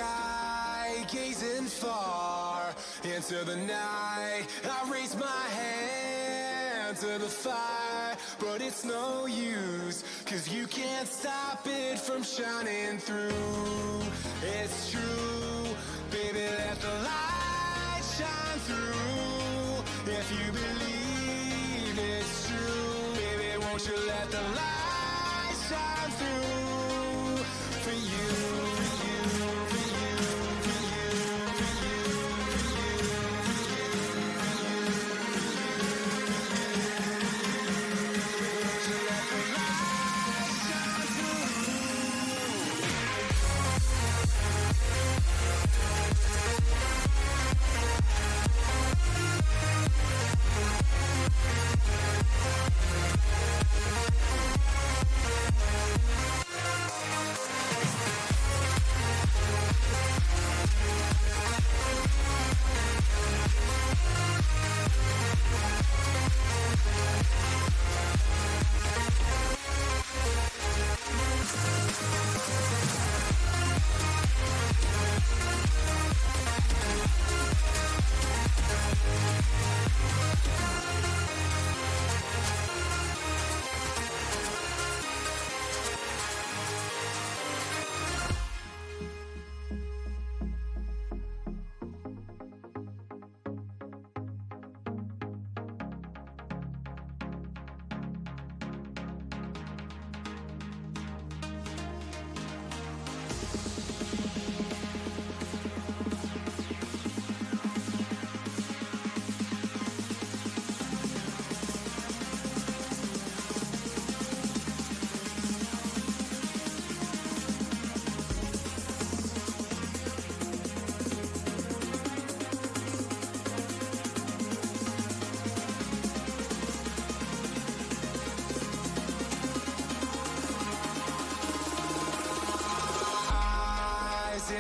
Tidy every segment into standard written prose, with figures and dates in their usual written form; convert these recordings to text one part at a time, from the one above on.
sky, gazing far into the night. I raise my hand to the fire, but it's no use, 'cause you can't stop it from shining through. It's true, baby, let the light shine through. If you believe it's true, baby, won't you let the light shine through for you.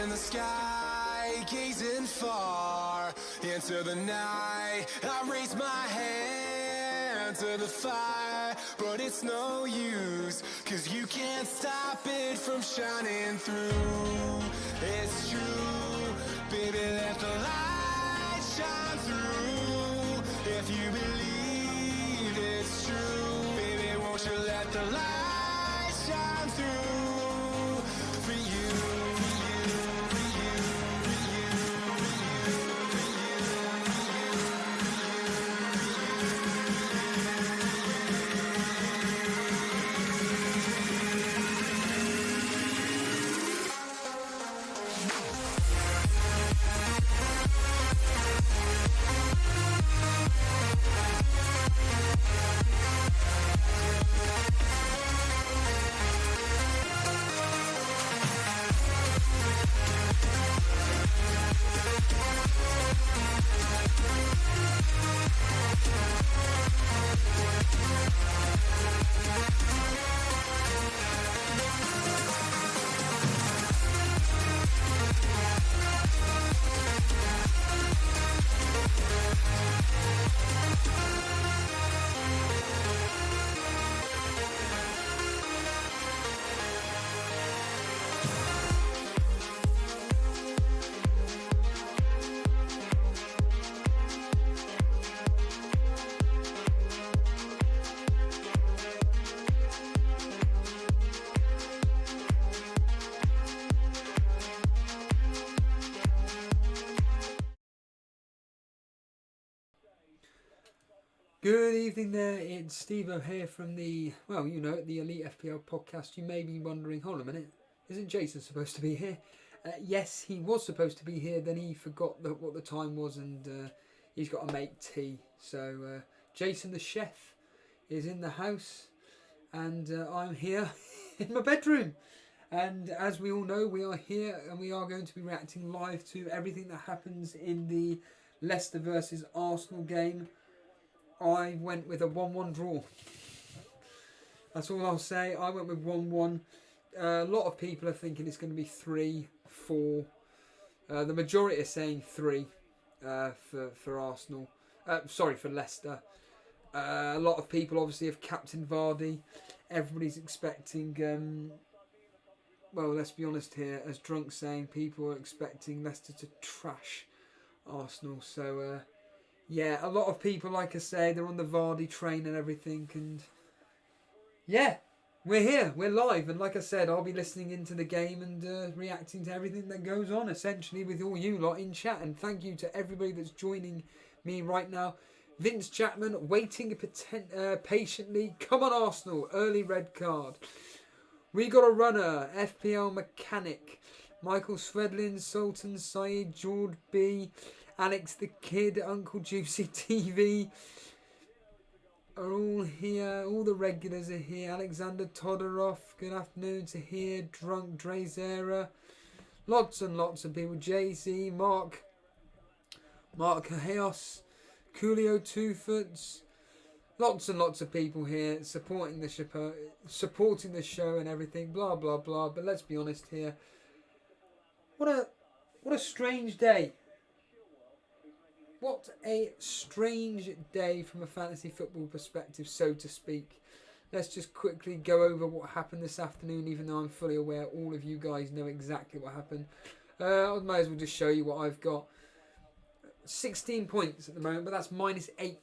In the sky, gazing far into the night. I raise my hand to the fire, but it's no use, 'cause you can't stop it from shining through. It's true, baby, let the light shine through. If you believe it's true, baby, won't you let the light shine through for you. Good evening there, it's Steve-O here from the, well, you know, the Elite FPL podcast. You may be wondering, hold a minute, isn't Jason supposed to be here? Yes, he was supposed to be here, then he forgot what the time was, and he's got to make tea. So Jason the chef is in the house, and I'm here in my bedroom. And as we all know, we are here and we are going to be reacting live to everything that happens in the Leicester versus Arsenal game. I went with a 1-1 draw. That's all I'll say. I went with 1-1. A lot of people are thinking it's going to be 3-4. The majority are saying 3 for Arsenal. Sorry, for Leicester. A lot of people obviously have captained Vardy. Everybody's expecting well, let's be honest here, as Drunk saying, people are expecting Leicester to trash Arsenal. So, yeah, a lot of people, like I say, they're on the Vardy train and everything. And, yeah, we're here. We're live. And like I said, I'll be listening into the game and reacting to everything that goes on, essentially, with all you lot in chat. And thank you to everybody that's joining me right now. Vince Chapman waiting patiently. Come on, Arsenal. Early red card. We got a runner. FPL Mechanic. Michael Swedlin, Sultan Saeed, George B, Alex the Kid, Uncle Juicy TV are all here. All the regulars are here. Alexander Todorov, good afternoon to here. Drunk Drazera. Lots and lots of people. JC, Mark Cajeos, Coolio Two Foots. Lots and lots of people here supporting the show and everything. Blah blah blah. But let's be honest here. What a strange day. What a strange day from a fantasy football perspective, so to speak. Let's just quickly go over what happened this afternoon, even though I'm fully aware all of you guys know exactly what happened. I might as well just show you what I've got. 16 points at the moment, but that's minus 8.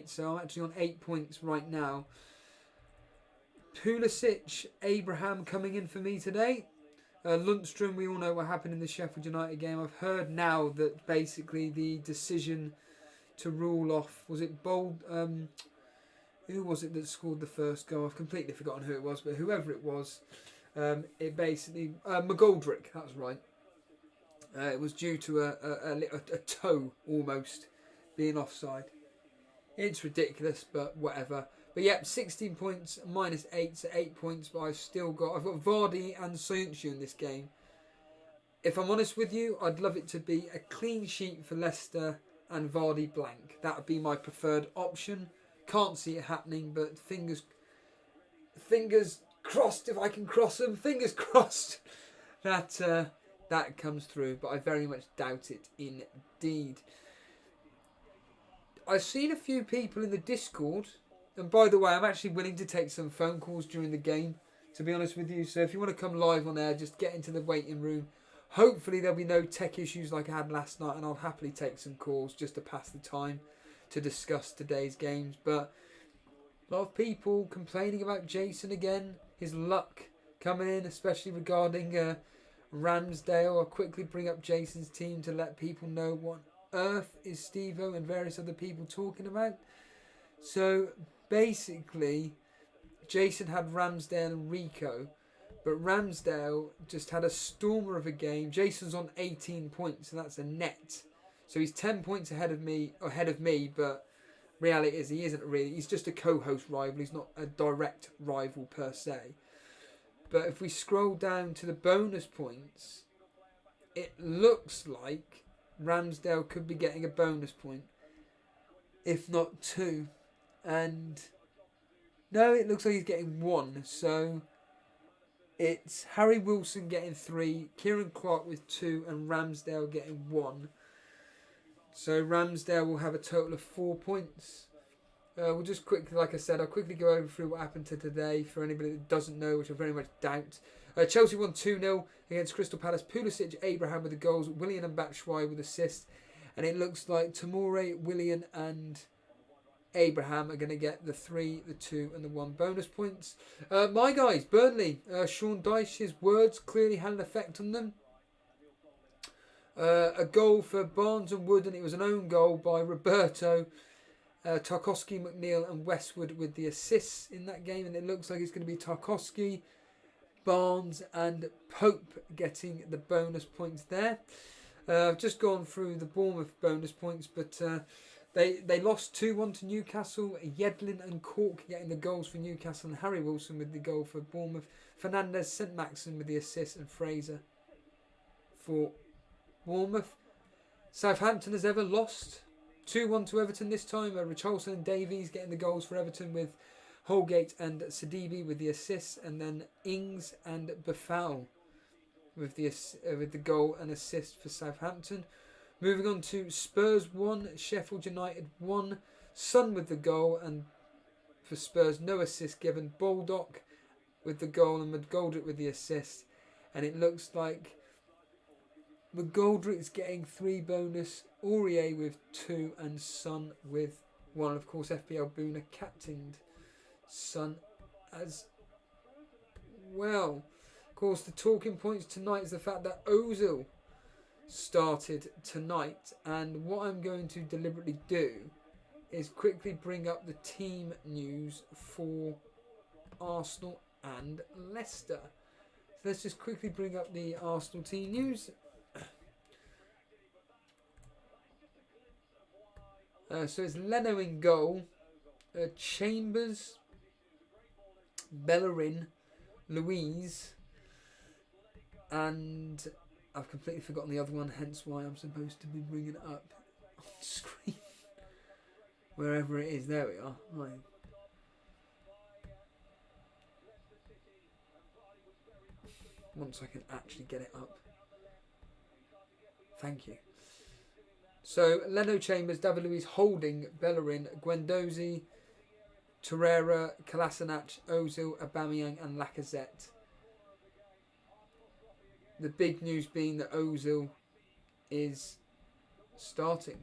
So I'm actually on 8 points right now. Pulisic, Abraham coming in for me today. Lundstrom, we all know what happened in the Sheffield United game. I've heard now that basically the decision to rule off, was it Bold? Who was it that scored the first goal? I've completely forgotten who it was, but whoever it was, it basically McGoldrick. That's right. It was due to a toe almost being offside. It's ridiculous, but whatever. But yep, 16 points, minus 8, so 8 points. But I've got Vardy and Soyuncu in this game. If I'm honest with you, I'd love it to be a clean sheet for Leicester and Vardy blank. That would be my preferred option. Can't see it happening, but fingers crossed if I can cross them. Fingers crossed that comes through, but I very much doubt it indeed. I've seen a few people in the Discord, and by the way, I'm actually willing to take some phone calls during the game, to be honest with you. So if you want to come live on air, just get into the waiting room. Hopefully there'll be no tech issues like I had last night, and I'll happily take some calls just to pass the time to discuss today's games. But a lot of people complaining about Jason again, his luck coming in, especially regarding Ramsdale. I'll quickly bring up Jason's team to let people know what earth is Stevo and various other people talking about. So basically, Jason had Ramsdale and Rico, but Ramsdale just had a stormer of a game. Jason's on 18 points, and that's a net. So he's 10 points ahead of me, but reality is he isn't really. He's just a co-host rival. He's not a direct rival per se. But if we scroll down to the bonus points, it looks like Ramsdale could be getting a bonus point, if not 2. And no, it looks like he's getting 1. So it's Harry Wilson getting 3, Kieran Clark with 2, and Ramsdale getting 1. So Ramsdale will have a total of 4 points. We'll just quickly, like I said, I'll quickly go over through what happened to today for anybody that doesn't know, which I very much doubt. Chelsea won 2-0 against Crystal Palace. Pulisic, Abraham with the goals, Willian and Batshuayi with assists. And it looks like Tomori, Willian and Abraham are going to get the 3, the 2 and the 1 bonus points. My guys, Burnley, Sean Dyche's words clearly had an effect on them. A goal for Barnes and Wood, and it was an own goal by Roberto. Tarkowski, McNeil and Westwood with the assists in that game, and it looks like it's going to be Tarkowski, Barnes and Pope getting the bonus points there. I've just gone through the Bournemouth bonus points, but they lost 2-1 to Newcastle. Yedlin and Cork getting the goals for Newcastle, and Harry Wilson with the goal for Bournemouth. Fernandez, St Maxim with the assist, and Fraser for Bournemouth. Southampton has ever lost 2-1 to Everton this time. Richarlison and Davies getting the goals for Everton, with Holgate and Sidibe with the assists, and then Ings and Buffal with the goal and assist for Southampton. Moving on to Spurs 1, Sheffield United 1. Son with the goal, and for Spurs no assist given. Baldock with the goal and McGoldrick with the assist. And it looks like McGoldrick's getting 3 bonus, Aurier with 2 and Son with 1. Of course, FPL Boona captained Son as well. Of course, the talking points tonight is the fact that Ozil started tonight. And what I'm going to deliberately do is quickly bring up the team news for Arsenal and Leicester. So let's just quickly bring up the Arsenal team news. So it's Leno in goal, Chambers, Bellerin, Louise, and I've completely forgotten the other one, hence why I'm supposed to be bringing it up on screen. Wherever it is, there we are. Right. Once I can actually get it up. Thank you. So, Leno, Chambers, David Luiz, Holding, Bellerin, Guendouzi, Torreira, Kolasinac, Ozil, Aubameyang and Lacazette. The big news being that Ozil is starting.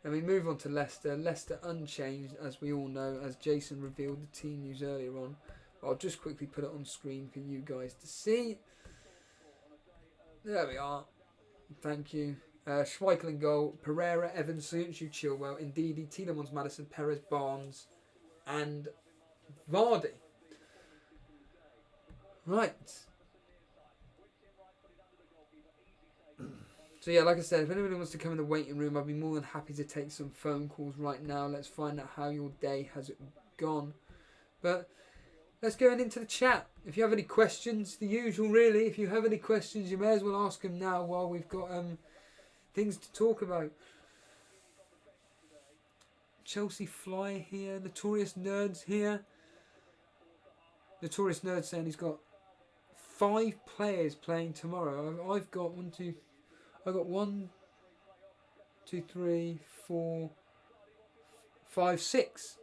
And we move on to Leicester. Leicester unchanged, as we all know, as Jason revealed the team news earlier on. I'll just quickly put it on screen for you guys to see. There we are. Thank you. Schmeichel in goal. Pereira, Evans, Soyuncu, Chilwell, Ndidi, Tielemans, Maddison, Perez, Barnes and Vardy. Right. So yeah, like I said, if anybody wants to come in the waiting room, I'd be more than happy to take some phone calls right now. Let's find out how your day has gone. But let's go into the chat. If you have any questions, the usual really. If you have any questions, you may as well ask them now while we've got things to talk about. Chelsea Fly here. Notorious Nerds here. Notorious Nerds saying he's got 5 players playing tomorrow. I've got 1, 2, 3, 4, 5, 6.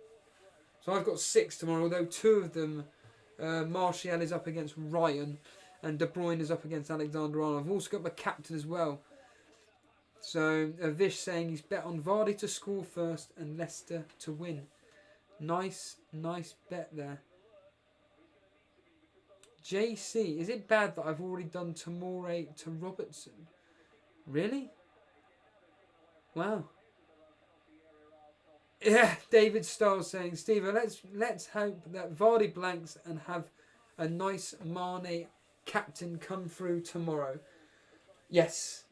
So I've got 6 tomorrow, although 2 of them, Martial is up against Ryan and De Bruyne is up against Alexander-Arnold. I've also got my captain as well. So Vish saying he's bet on Vardy to score first and Leicester to win. Nice bet there. JC, is it bad that I've already done Tomore to Robertson? Really? Wow. Yeah, David Stiles saying, Steve, let's hope that Vardy blanks and have a nice Mane captain come through tomorrow. Yes.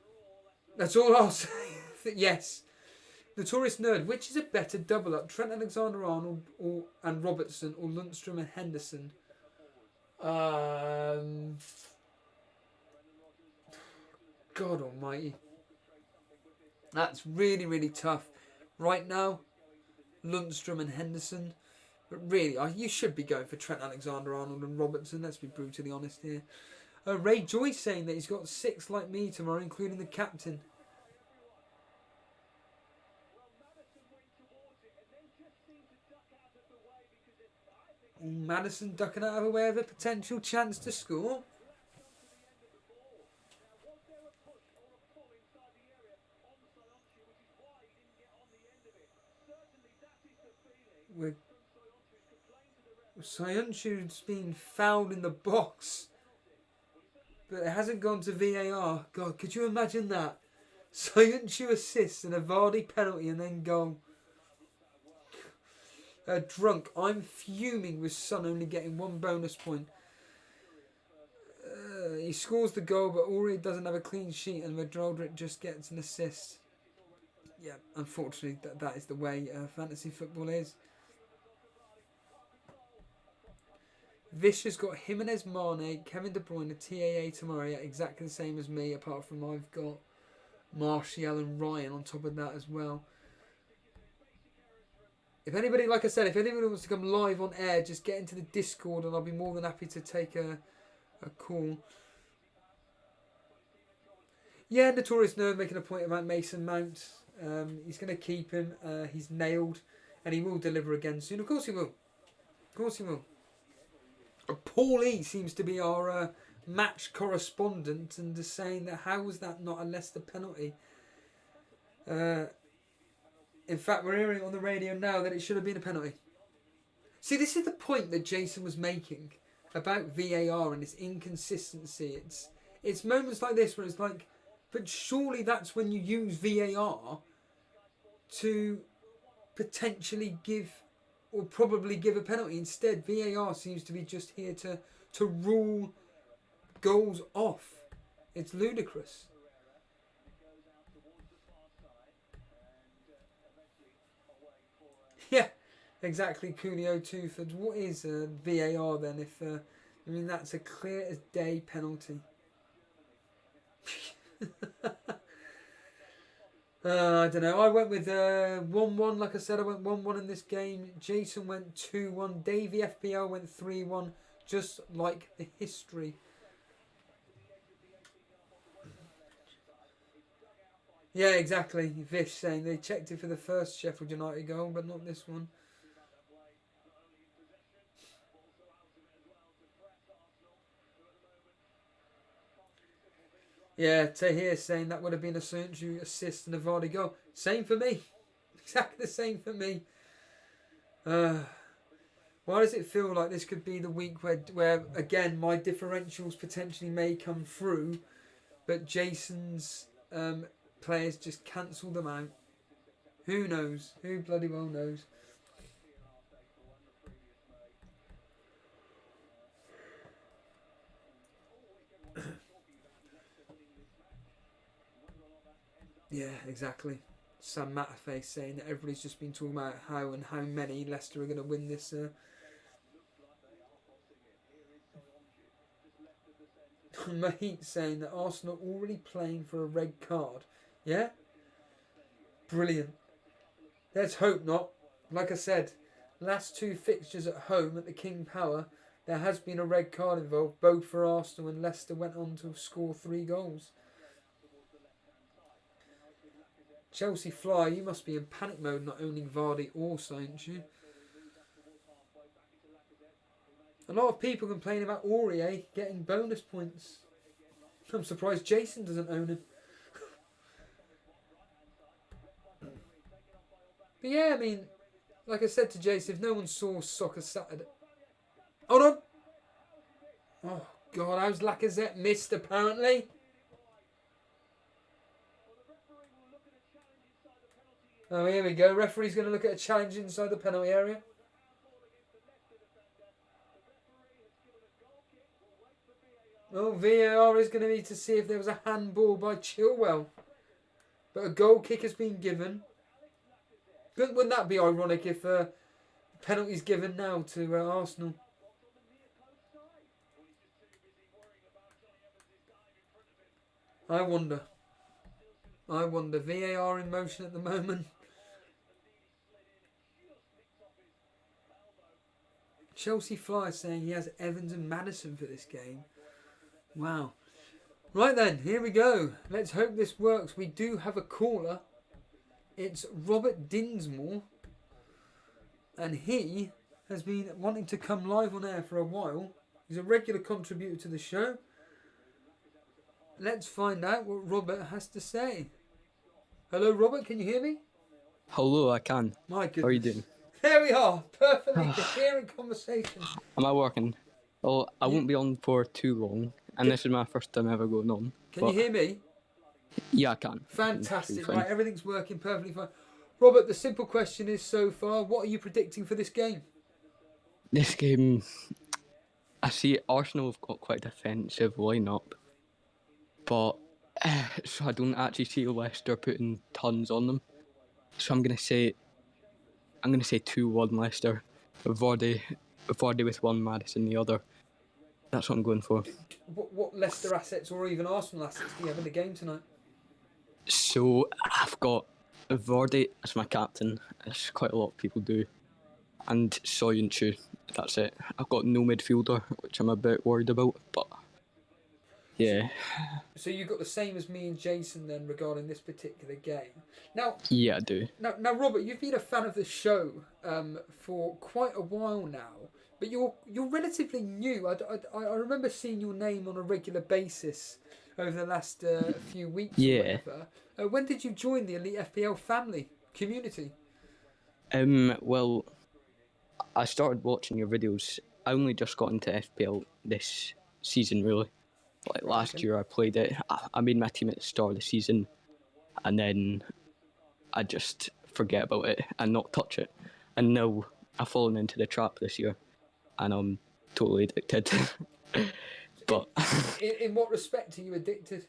That's all I'll say. Yes. Notorious Nerd, which is a better double up? Trent Alexander-Arnold and Robertson or Lundstram and Henderson? God almighty. That's really, really tough. Right now, Lundstram and Henderson. But really, you should be going for Trent Alexander-Arnold and Robertson. Let's be brutally honest here. Ray Joyce saying that he's got 6 like me tomorrow, including the captain. Maddison ducking out of the way of a potential chance to score. Soyuncu's been fouled in the box, but it hasn't gone to VAR. God, could you imagine that? Soyuncu assists and a Vardy penalty and then goal. Drunk, I'm fuming with Son only getting 1 bonus point. He scores the goal, but Aurier doesn't have a clean sheet, and McGoldrick just gets an assist. Yeah, unfortunately, that is the way fantasy football is. Vish has got Jimenez, Mane, Kevin De Bruyne, TAA tomorrow, yeah, exactly the same as me, apart from I've got Martial and Ryan on top of that as well. If anybody, like I said, if anybody wants to come live on air, just get into the Discord and I'll be more than happy to take a call. Yeah, Notorious Nerd making a point about Mason Mount. He's going to keep him. He's nailed and he will deliver again soon. Of course he will. Of course he will. Paulie seems to be our match correspondent and is saying that how was that not a Leicester penalty? In fact, we're hearing on the radio now that it should have been a penalty. See, this is the point that Jason was making about VAR and its inconsistency. It's moments like this where it's like, but surely that's when you use VAR to potentially give or probably give a penalty. Instead, VAR seems to be just here to rule goals off. It's ludicrous. Yeah, exactly. Coolio Tuford. What is VAR then? If I mean that's a clear as day penalty. I don't know. I went with 1-1. Like I said, I went 1-1 in this game. Jason went 2-1. Davey FPL went 3-1. Just like the history. Yeah, exactly. Vish saying they checked it for the first Sheffield United goal, but not this one. Yeah, Tahir saying that would have been a Sancho assist and a Vardy goal. Same for me. Exactly the same for me. Why does it feel like this could be the week where again, my differentials potentially may come through, but Jason's players just cancel them out? Who knows? Who bloody well knows? Yeah, exactly. Sam Matterface saying that everybody's just been talking about how many Leicester are going to win this. Mahit saying that Arsenal already playing for a red card. Yeah? Brilliant. Let's hope not. Like I said, last two fixtures at home at the King Power, there has been a red card involved, both for Arsenal, and Leicester went on to score 3 goals. Chelsea Fly, you must be in panic mode not owning Vardy or Sancho. A lot of people complain about Aurier getting bonus points. I'm surprised Jason doesn't own him. But yeah, I mean, like I said to Jason, if no one saw Soccer Saturday... Hold on! Oh, God, how's Lacazette missed, apparently? Oh, here we go. Referee's going to look at a challenge inside the penalty area. Oh, VAR is going to need to see if there was a handball by Chilwell. But a goal kick has been given. Wouldn't that be ironic if penalty's given now to Arsenal? I wonder. VAR in motion at the moment. Chelsea Fly saying he has Evans and Maddison for this game. Wow. Right then, here we go. Let's hope this works. We do have a caller. It's Robert Dinsmore. And he has been wanting to come live on air for a while. He's a regular contributor to the show. Let's find out what Robert has to say. Hello, Robert, can you hear me? Hello, I can. My goodness. How are you doing? There we are. Perfectly coherent conversation. Am I working? Well, I won't be on for too long, and this is my first time ever going on. Can you hear me? Yeah, I can. Fantastic. Right, everything's working perfectly fine. Robert, the simple question is so far, what are you predicting for this game? This game, I see Arsenal have got quite a defensive lineup, but so I don't actually see Leicester putting tons on them. So I'm gonna say 2-1 Leicester. Vardy with one, Maddison the other. That's what I'm going for. What Leicester assets or even Arsenal assets do you have in the game tonight? So I've got Vardy as my captain, as quite a lot of people do, and Soyuncu. That's it. I've got no midfielder, which I'm a bit worried about, but yeah. So you've got the same as me and Jason then regarding this particular game. Now, yeah, I do. Now, Robert, you've been a fan of the show for quite a while now. But you're relatively new. I remember seeing your name on a regular basis over the last few weeks or Yeah. whatever. When did you join the Elite FPL family community? Well, I started watching your videos. I only just got into FPL this season, really. Like last year, I played it. I made my team at the start of the season, and then I just forget about it and not touch it. And now I've fallen into the trap this year, and I'm totally addicted. But in what respect are you addicted?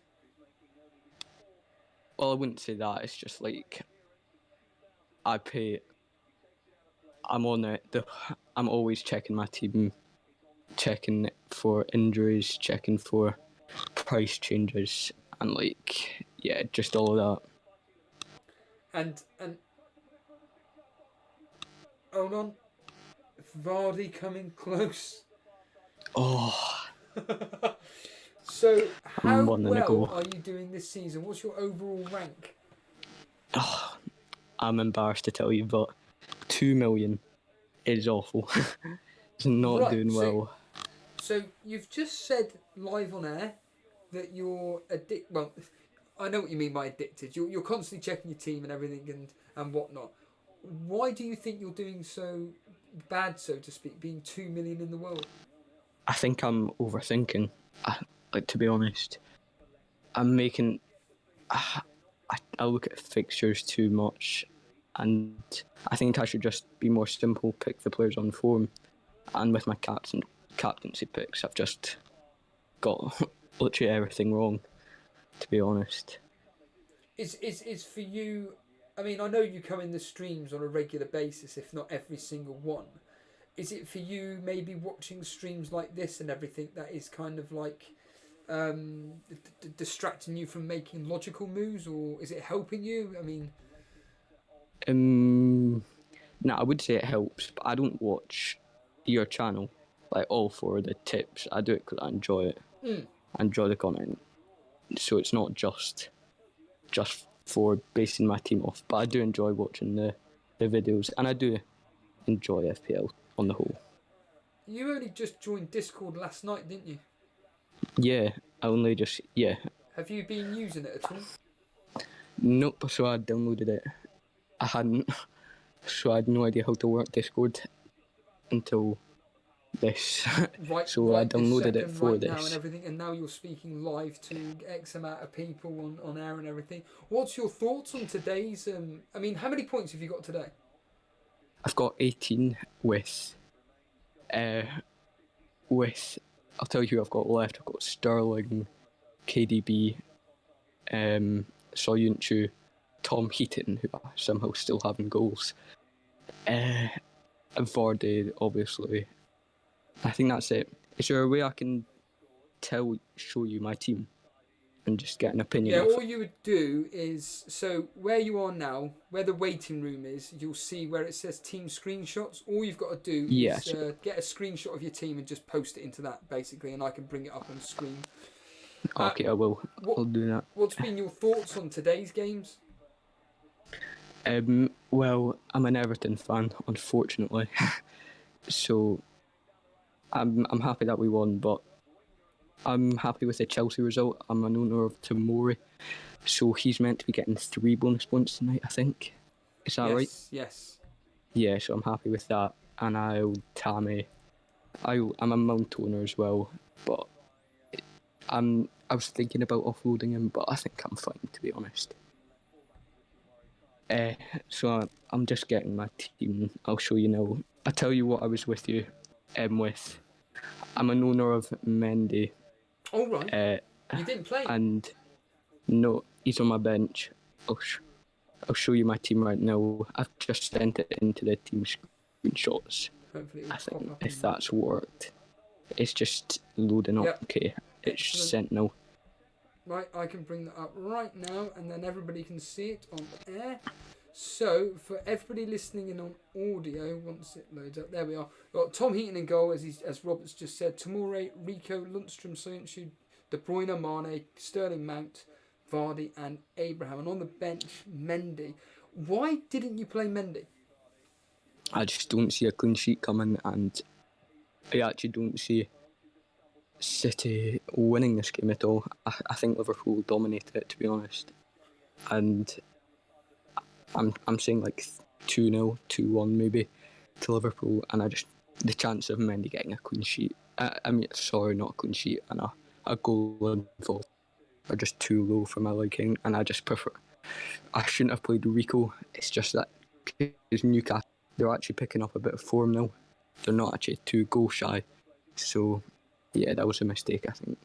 well, I wouldn't say that. It's just like I'm on it. I'm always checking my team, checking for injuries, checking for price changes, and like just all of And hold on, Vardy coming close. that. Oh, So how one and a well goal. are you doing this season? What's your overall rank? Oh, I'm embarrassed to tell you, but 2 million is awful. It's not Right, doing well. So you've just said live on air that you're addicted. Well, I know what you mean by addicted. You're constantly checking your team and everything and whatnot. Why do you think you're doing so bad, so to speak, being 2 million in the world? I think I'm overthinking. Like, to be honest, I'm making. I look at fixtures too much, and I think I should just be more simple. Pick the players on form, and with my captaincy picks, I've just got literally everything wrong. To be honest, Is for you? I mean, I know you come in the streams on a regular basis, if not every single one. Is it for you maybe watching streams like this and everything that is kind of like distracting you from making logical moves, or is it helping you? I mean, no, I would say it helps, but I don't watch your channel like all for the tips. I do it because I enjoy it. I enjoy the content, so it's not just for basing my team off. But I do enjoy watching the videos, and I do enjoy FPL on the whole. you only just joined Discord last night, didn't you? Yeah, I only just Have you been using it at all? Nope. So I downloaded it. I hadn't, so I had no idea how to work Discord until this. So I downloaded it for right this. now and everything, and now you're speaking live to X amount of people on air and everything. What's your thoughts on today's? I mean, how many points have you got today? I've got 18 with. I'll tell you who I've got left. I've got Sterling, KDB, Soyuncu, Tom Heaton, who I somehow still having goals. And Vardy, obviously. I think that's it. Is there a way I can show you my team and just get an opinion Yeah, of all you would do is, so where you are now, where the waiting room is, you'll see where it says team screenshots. All you've got to do is get a screenshot of your team and just post it into that, basically, and I can bring it up on screen. Okay, I will. I'll do that. What's been your thoughts on today's games? Well, I'm an Everton fan, unfortunately. So I'm happy that we won, but I'm happy with the Chelsea result. I'm an owner of Tomori, so he's meant to be getting 3 bonus points tonight, I think. Is that right? Yes. Yeah, so I'm happy with that. And I'm a Mount owner as well, but I was thinking about offloading him, but I think I'm fine, to be honest. So I'm just getting my team. I'll show you now. I'll tell you what I was with you with. I'm an owner of Mendy. All right. You didn't play? And no, he's on my bench. I'll show you my team right now. I've just sent it into the team screenshots. Hopefully I think if that's worked. It's just loading up. Yep. Okay, it's sent now. Right, I can bring that up right now, and then everybody can see it on air. So, for everybody listening in on audio, once it loads up, there we are. We've got Tom Heaton in goal, as Robert's just said. Tomori, Rico, Lundstrom, Soyuncu, De Bruyne, Mane, Sterling, Mount, Vardy, and Abraham. And on the bench, Mendy. Why didn't you play Mendy? I just don't see a clean sheet coming, and I actually don't see City winning this game at all. I think Liverpool dominate it, to be honest. And I'm saying like 2-0, 2-1 maybe to Liverpool, and the chance of Mendy getting a clean sheet, not a clean sheet, and a goal involved are just too low for my liking, and I shouldn't have played Rico. It's just that because Newcastle, they're actually picking up a bit of form now. They're not actually too goal shy. So, yeah, that was a mistake, I think.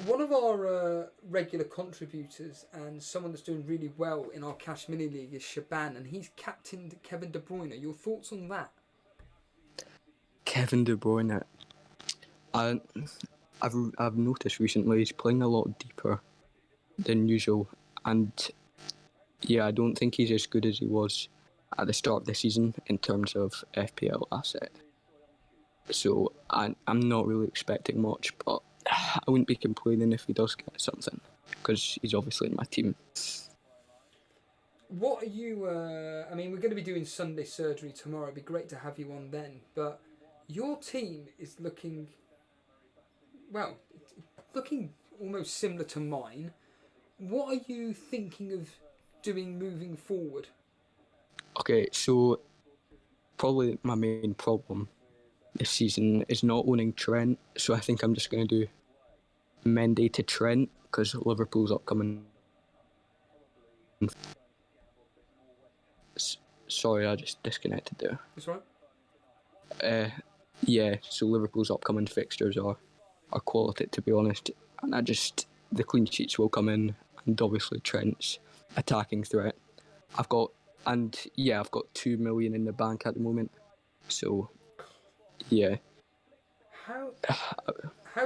One of our regular contributors and someone that's doing really well in our Cash Mini League is Shaban, and he's captained Kevin De Bruyne. Your thoughts on that? Kevin De Bruyne, I've noticed recently he's playing a lot deeper than usual, and yeah, I don't think he's as good as he was at the start of the season in terms of FPL asset. So I'm not really expecting much, but I wouldn't be complaining if he does get something, because he's obviously in my team. What are you... I mean, we're going to be doing Sunday surgery tomorrow. It'd be great to have you on then. But your team is looking... well, looking almost similar to mine. What are you thinking of doing moving forward? Okay, so probably my main problem this season is not owning Trent, so I think I'm just going to do Mendy to Trent, because Liverpool's upcoming. Sorry, I just disconnected there. That's right. Yeah, so Liverpool's upcoming fixtures are quality, to be honest, and the clean sheets will come in, and obviously Trent's attacking threat. I've got 2 million in the bank at the moment, so yeah. How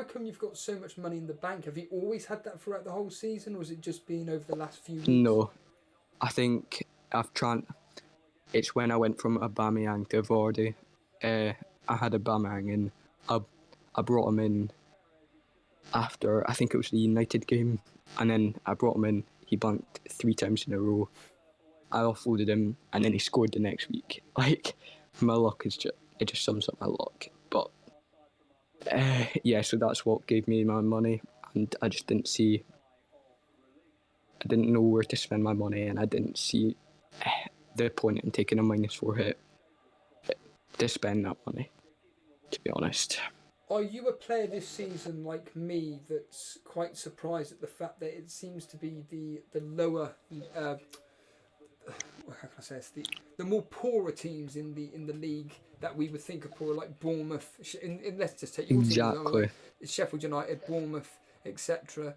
come you've got so much money in the bank? Have you always had that throughout the whole season, or has it just been over the last few weeks? No, I think it's when I went from Aubameyang to Vardy. I had Aubameyang in. I brought him in after, I think it was the United game, and then I brought him in. He blanked 3 times in a row. I offloaded him, and then he scored the next week. Like, my luck it just sums up my luck. But yeah, so that's what gave me my money, and I didn't know where to spend my money, and I didn't see the point in taking a -4 hit to spend that money, to be honest. Are you a player this season like me that's quite surprised at the fact that it seems to be the lower, how can I say this, the more poorer teams in the league that we would think are poor, like Bournemouth, let's just take your Exactly. team, like Sheffield United, Bournemouth, etc.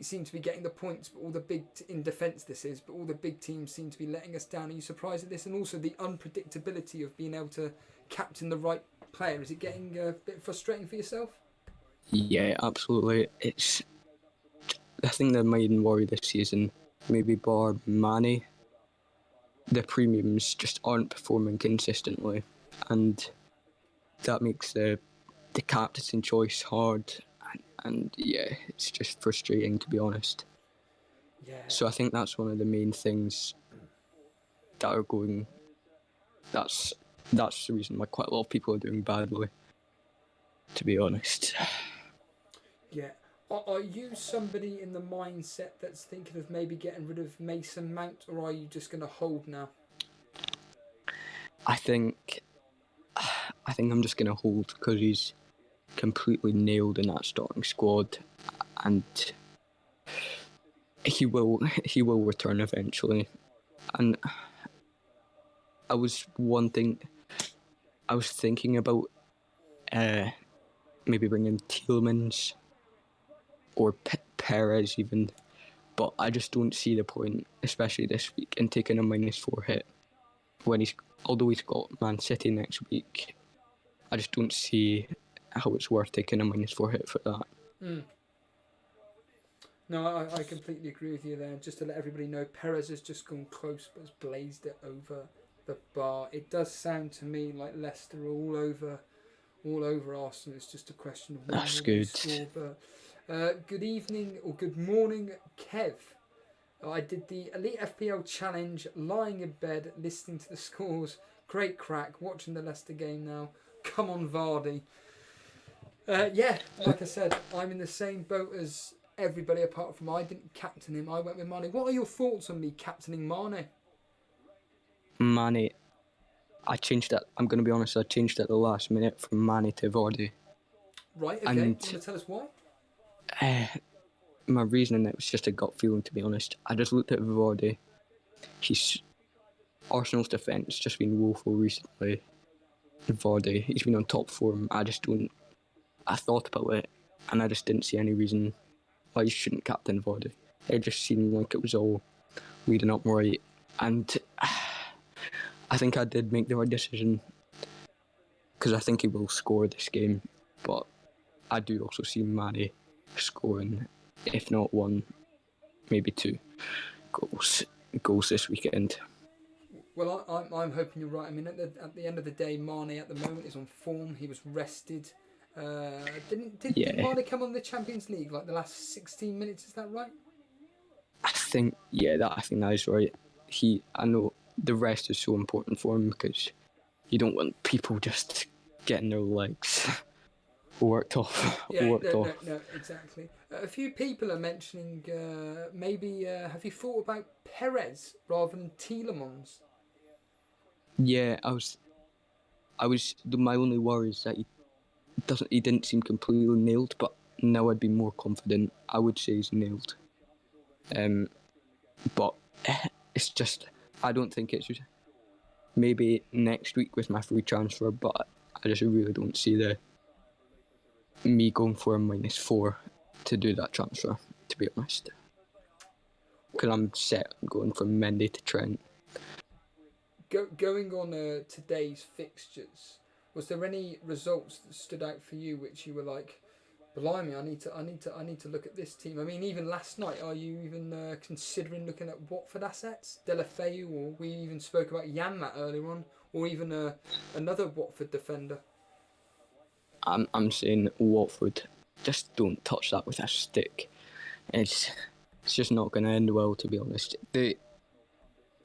seem to be getting the points, but all the big in defence but all the big teams seem to be letting us down. Are you surprised at this? And also the unpredictability of being able to captain the right player. Is it getting a bit frustrating for yourself? Yeah, absolutely. I think the main worry this season, maybe bar Mane, the premiums just aren't performing consistently, and that makes the captaincy choice hard, and yeah, it's just frustrating, to be honest. Yeah. So I think that's one of the main things that are going. That's the reason why quite a lot of people are doing badly, to be honest. Yeah. Are you somebody in the mindset that's thinking of maybe getting rid of Mason Mount, or are you just going to hold now? I think I'm just going to hold, because he's completely nailed in that starting squad, and he will return eventually. And I was thinking about maybe bringing Tielemans or Perez even, but I just don't see the point, especially this week, in taking a -4 hit when although he's got Man City next week. I just don't see how it's worth taking a -4 hit for that. No, I completely agree with you there. Just to let everybody know, Perez has just gone close but has blazed it over the bar. It does sound to me like Leicester are all over Arsenal. It's just a question of when That's will good. score. But good evening or good morning, Kev. I did the Elite FPL challenge, lying in bed, listening to the scores. Great crack. Watching the Leicester game now. Come on, Vardy. Yeah, like I said, I'm in the same boat as everybody apart from I didn't captain him. I went with Mane. What are your thoughts on me captaining Mane? Mane, I changed it. I'm going to be honest, I changed it at the last minute from Mane to Vardy. Right, okay. And You want to tell us why? My reasoning, it was just a gut feeling, to be honest. I just looked at Vardy. Arsenal's defence just been woeful recently. Vardy, he's been on top form. I thought about it, and I just didn't see any reason why you shouldn't captain Vardy. It just seemed like it was all leading up right, and I think I did make the right decision, because I think he will score this game, but I do also see Mane scoring, if not one, maybe two goals this weekend. Well, I'm hoping you're right. I mean, at the end of the day, Mane at the moment is on form. He was rested. Did Mane come on the Champions League like the last 16 minutes? Is that right? I think that is right. I know the rest is so important for him, because you don't want people just getting their legs worked off. No, exactly. A few people are mentioning maybe have you thought about Perez rather than Tielemans? Yeah, I was. My only worry is that he didn't seem completely nailed, but now I'd be more confident. I would say he's nailed. But it's just, I don't think it's maybe next week with my free transfer, but I just really don't see me going for a -4 to do that transfer, to be honest. Because I'm set on going from Mendy to Trent. Going on today's fixtures, was there any results that stood out for you which you were like, blimey, I need to look at this team? I mean, even last night, are you even considering looking at Watford assets, Delafeu, or we even spoke about Janmaat earlier on, or even another Watford defender? I'm saying Watford, just don't touch that with a stick. It's just not going to end well, to be honest.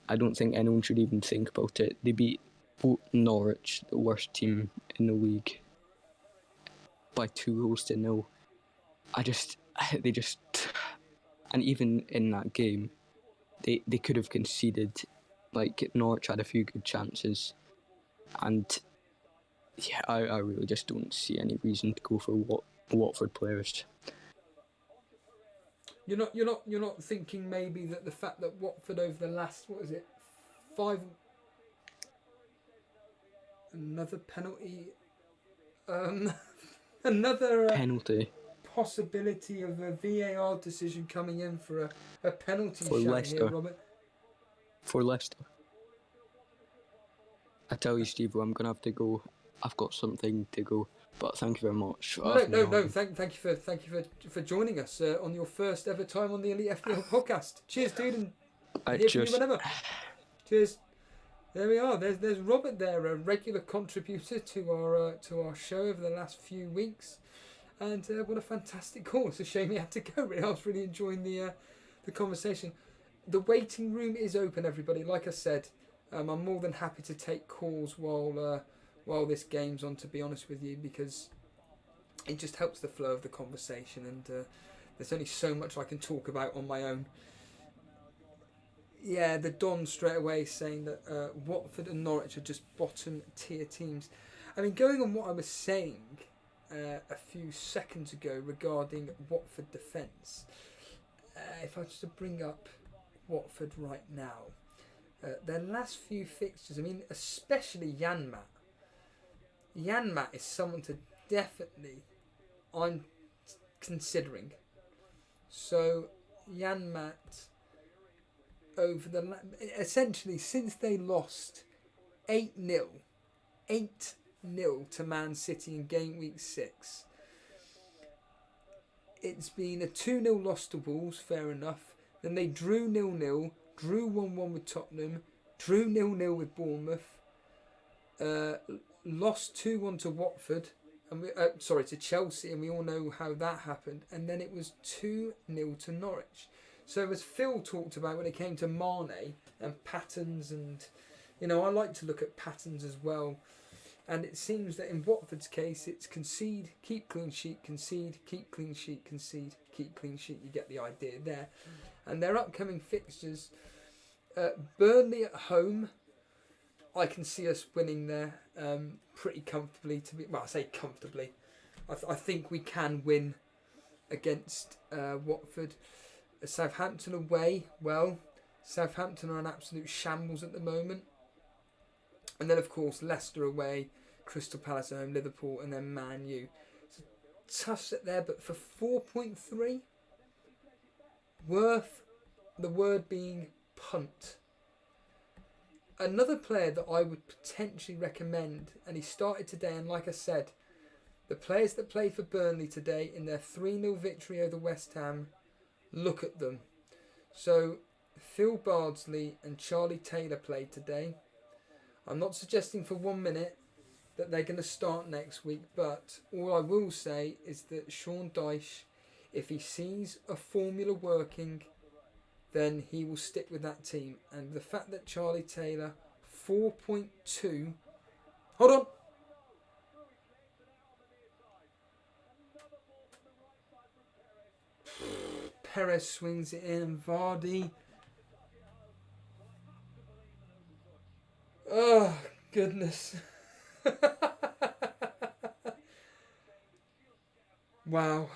I don't think anyone should even think about it. They beat Norwich, the worst team in the league, by 2-0. And even in that game, they could have conceded. Like, Norwich had a few good chances, and yeah, I really just don't see any reason to go for Watford players. You're not thinking maybe that the fact that Watford over the last, 5, another penalty, another penalty possibility of a VAR decision coming in for a penalty for shot Leicester. here, Robert. For Leicester. I tell you, Steve, I'm gonna have to go. I've got something to go. But thank you very much. No. Thank you for joining us on your first ever time on the Elite FPL podcast. Cheers, dude, and hear from you whenever. Cheers. There we are. There's Robert there, a regular contributor to our show over the last few weeks, and what a fantastic call. It's a shame he had to go. Really, I was really enjoying the conversation. The waiting room is open, everybody. Like I said, I'm more than happy to take calls while this game's on, to be honest with you, because it just helps the flow of the conversation, and there's only so much I can talk about on my own. Yeah, the Don straight away saying that Watford and Norwich are just bottom tier teams. I mean, going on what I was saying a few seconds ago regarding Watford defence, if I was to bring up Watford right now, their last few fixtures, I mean, especially Janmaat. Janmaat is someone to definitely, I'm considering. So Janmaat, essentially since they lost 8-0 to Man City in game week 6, it's been a 2-0 loss to Wolves, fair enough. Then they drew 0-0, drew 1-1 with Tottenham, drew 0-0 with Bournemouth, lost 2-1 to Watford, and to Chelsea, and we all know how that happened. And then it was 2-0 to Norwich. So as Phil talked about when it came to Mane and patterns, and I like to look at patterns as well. And it seems that in Watford's case, it's concede, keep clean sheet, concede, keep clean sheet, concede, keep clean sheet. You get the idea there. And their upcoming fixtures, Burnley at home, I can see us winning there pretty comfortably. I say comfortably. I think we can win against Watford. Southampton away, well, Southampton are an absolute shambles at the moment. And then, of course, Leicester away, Crystal Palace at home, Liverpool, and then Man U. It's a tough set there, but for 4.3, worth the word being punt. Another player that I would potentially recommend, and he started today, and like I said, the players that played for Burnley today in their 3-0 victory over West Ham, look at them. So, Phil Bardsley and Charlie Taylor played today. I'm not suggesting for 1 minute that they're going to start next week, but all I will say is that Sean Dyche, if he sees a formula working, then he will stick with that team. And the fact that Charlie Taylor, 4.2... Hold on! Perez swings it in and Vardy... Oh, goodness. Wow.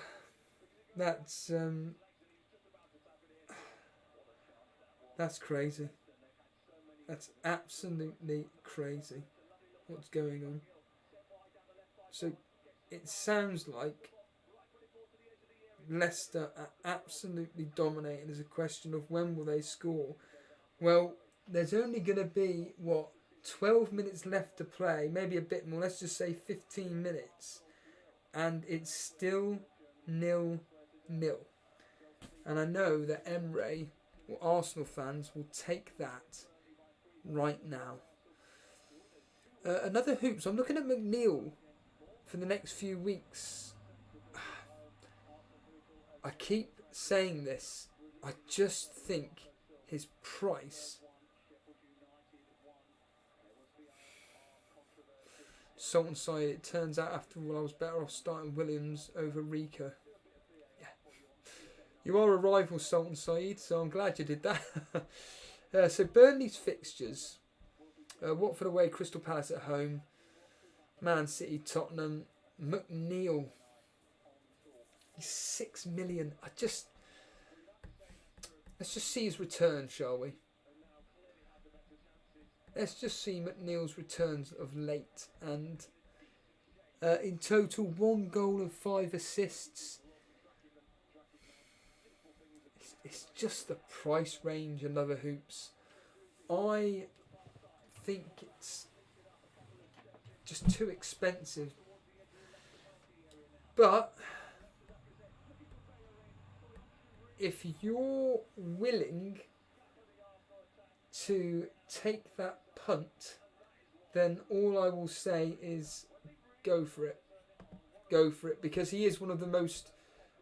That's crazy. That's absolutely crazy what's going on. So it sounds like Leicester are absolutely dominating. There's a question of when will they score. Well, there's only going to be, 12 minutes left to play, maybe a bit more, let's just say 15 minutes. And it's still 0-0. And I know that Emre, or Arsenal fans, will take that right now. Another hoops, I'm looking at McNeil for the next few weeks. I keep saying this, I just think his price... Sultan side, it turns out after all I was better off starting Williams over Rika. Yeah. You are a rival, Sultan Saeed, so I'm glad you did that. So Burnley's fixtures. Watford away, Crystal Palace at home. Man City, Tottenham. McNeil. He's 6 million. Let's just see his return, shall we? Let's just see McNeil's returns of late. And in total, 1 goal and 5 assists. It's just the price range and other hoops. I think it's just too expensive. But if you're willing to take that punt, then all I will say is go for it. Go for it, because he is one of the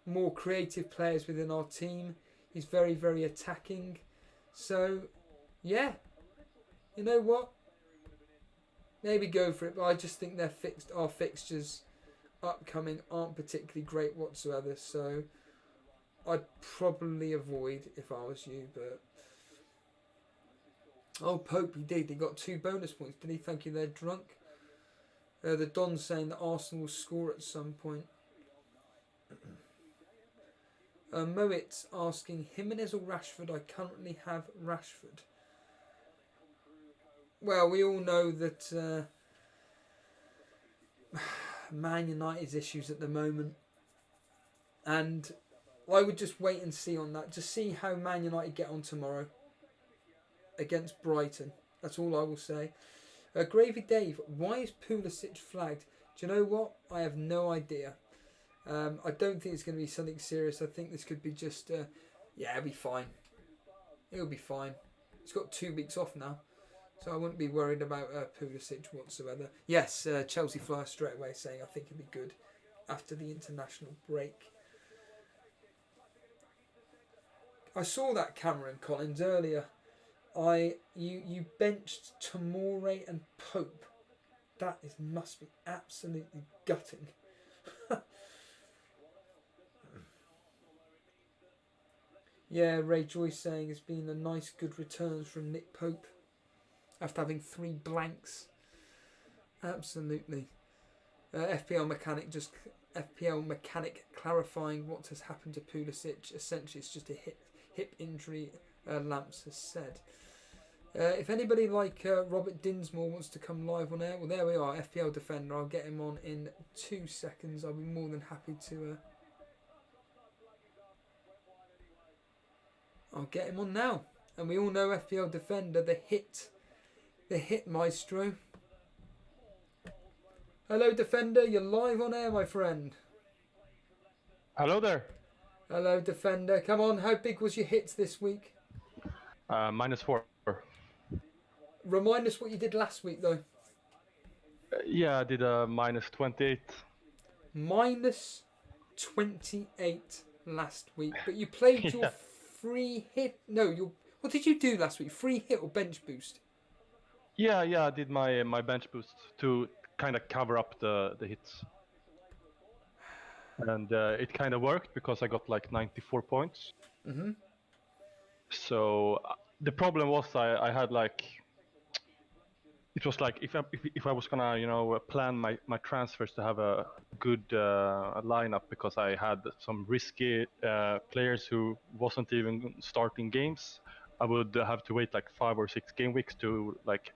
more creative players within our team. He's very, very attacking. So, yeah. You know what? Maybe go for it, but I just think our fixtures upcoming aren't particularly great whatsoever. So, I'd probably avoid if I was you, but... Oh, Pope, he did. He got 2 bonus points. Did he? Thank you, they're drunk. The Don's saying that Arsenal will score at some point. Moet asking, Jimenez or Rashford? I currently have Rashford. Well, we all know that Man United's issues at the moment. And I would just wait and see on that. Just see how Man United get on tomorrow against Brighton. That's all I will say. Gravy Dave, why is Pulisic flagged? Do you know what? I have no idea. I don't think it's going to be something serious. I think this could be just... it'll be fine. It'll be fine. It's got 2 weeks off now. So I wouldn't be worried about Pulisic whatsoever. Yes, Chelsea Flyer straight away saying I think it'll be good after the international break. I saw that Cameron Collins earlier. You benched Tomori and Pope. That must be absolutely gutting. Yeah, Ray Joyce saying it's been a nice, good returns from Nick Pope after having 3 blanks. Absolutely. FPL mechanic clarifying what has happened to Pulisic. Essentially, it's just a hip injury. Lamps has said. If anybody like Robert Dinsmore wants to come live on air, well, there we are. FPL Defender. I'll get him on in 2 seconds. I'll be more than happy to. I'll get him on now. And we all know FPL Defender, the hit maestro. Hello, Defender. You're live on air, my friend. Hello there. Hello, Defender. Come on. How big was your hits this week? -4. Remind us what you did last week, though. Yeah, I did a -28. -28 last week. But you played your free hit. No, what did you do last week? Free hit or bench boost? Yeah, I did my bench boost to kind of cover up the hits. And it kind of worked because I got like 94 points. Mm-hmm. So the problem was I had like, it was like if I was gonna plan my transfers to have a good lineup, because I had some risky players who wasn't even starting games, I would have to wait like 5 or 6 game weeks to like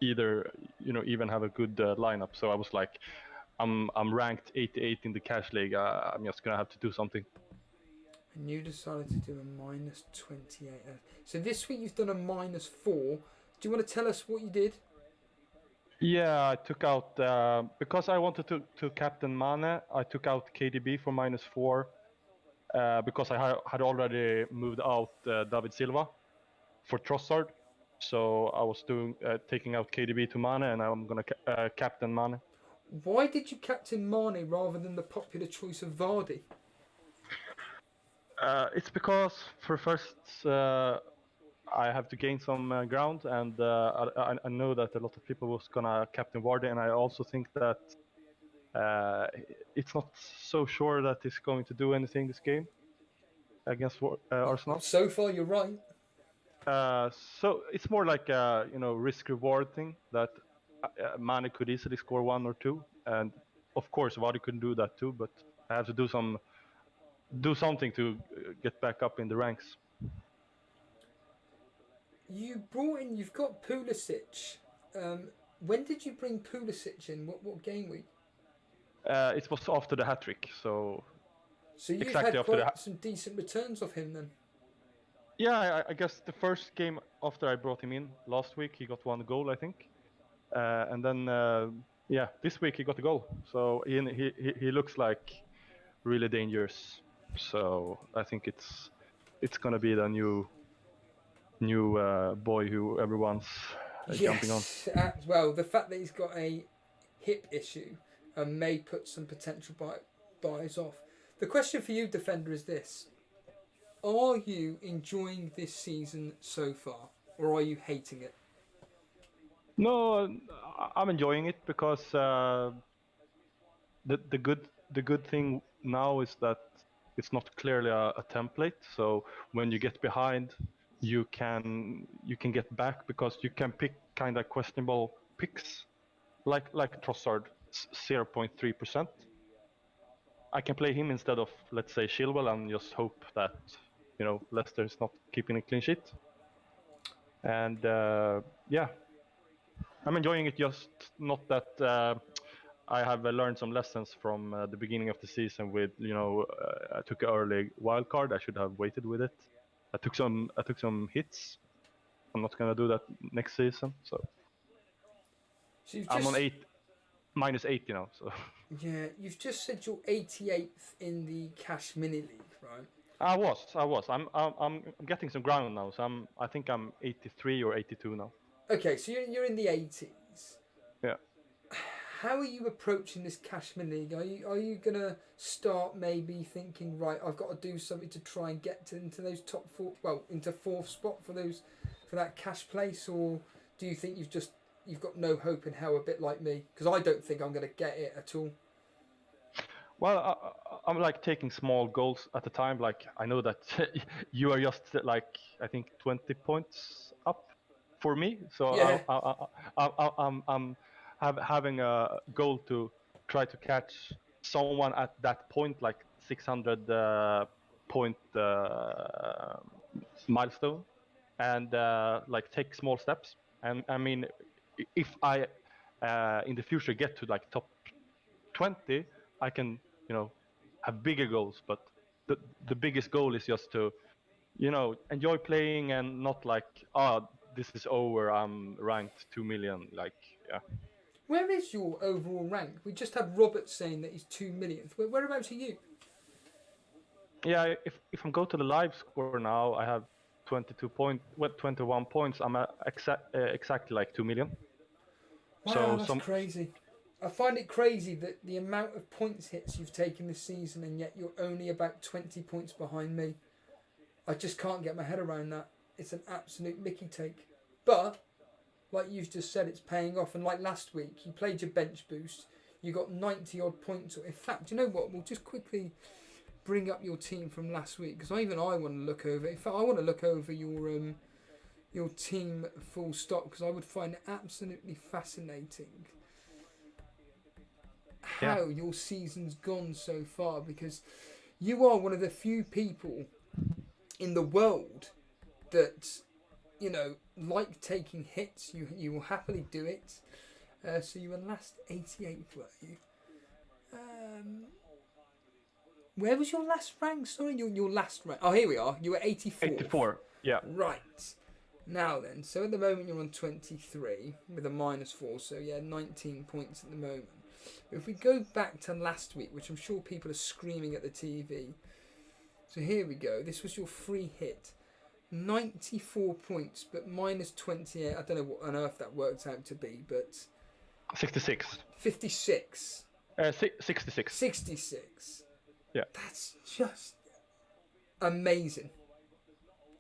either even have a good lineup. So I was like, I'm ranked 88 in the cash league. I'm just gonna have to do something. And you decided to do a -28. So this week you've done a -4. Do you want to tell us what you did? Yeah, I took out because I wanted to captain Mane. I took out KDB for -4 because I had already moved out David Silva for Trossard. So I was taking out KDB to Mane, and I'm gonna captain Mane. Why did you captain Mane rather than the popular choice of Vardy? It's because for first I have to gain some ground, and I know that a lot of people was gonna captain Vardy, and I also think that it's not so sure that he's going to do anything this game against Arsenal. So far, you're right. So it's more like a risk reward thing that Mane could easily score 1 or 2, and of course Vardy could do that too. But I have to do something to get back up in the ranks. You've got Pulisic. When did you bring Pulisic in? What game week? It was after the hat-trick, so you've exactly had quite some decent returns of him then. Yeah, I guess the first game after I brought him in last week, he got 1 goal, I think, and then this week he got a goal. So he looks like really dangerous. So I think it's gonna be the new boy who everyone's jumping on. Well, the fact that he's got a hip issue may put some potential buys off. The question for you, Defender, is this: are you enjoying this season so far, or are you hating it? No, I'm enjoying it because the good thing now is that it's not clearly a template. So when you get behind, you can get back, because you can pick kind of questionable picks, like Trossard, 0.3%. I can play him instead of, let's say, Chilwell, and just hope that Leicester is not keeping a clean sheet. And I'm enjoying it. Just not that I have learned some lessons from the beginning of the season with I took an early wild card. I should have waited with it. I took some hits. I'm not gonna do that next season. So I'm on -8 now. So yeah, you've just said you're 88th in the cash mini league, right? I was. I'm getting some ground now. So I think I'm 83 or 82 now. Okay, so you're in the 80s. Yeah. How are you approaching this cash mini league? Are you gonna start maybe thinking, right, I've got to do something to try and get into those into 4th spot for that cash place, or do you think you've just you've got no hope in hell, a bit like me, because I don't think I'm going to get it at all. Well, I'm like taking small goals at a time. Like I know that you are just like I think 20 points up for me. So Yeah. I'm having a goal to try to catch someone at that point, like 600 point milestone, and like take small steps. And I mean, if I in the future get to like top 20, I can, have bigger goals. But the biggest goal is just to, enjoy playing and not like, oh, this is over. I'm ranked 2 million. Like, yeah. Where is your overall rank? We just had Robert saying that he's 2 millionth. Whereabouts are you? Yeah, if I go to the live score now, I have 21 points. I'm exactly like 2 million. Wow, that's crazy. I find it crazy that the amount of points hits you've taken this season, and yet you're only about 20 points behind me. I just can't get my head around that. It's an absolute mickey take. But, like you've just said, it's paying off. And like last week, you played your bench boost. You got 90 odd points. In fact, you know what? We'll just quickly bring up your team from last week, because I want to look over. In fact, I want to look over your team full stop, because I would find it absolutely fascinating how your season's gone so far, because you are one of the few people in the world that, like taking hits. You will happily do it. So you were last 88th, were you? Where was your last rank? Sorry, your last rank. Oh, here we are. You were 84. 84, yeah. Right. Now then, so at the moment you're on 23 with a -4, so yeah, 19 points at the moment. But if we go back to last week, which I'm sure people are screaming at the TV. So here we go. This was your free hit. 94 points, but -28. I don't know what on earth that works out to be, but... 66. 56. 66. 66. Yeah. That's just amazing.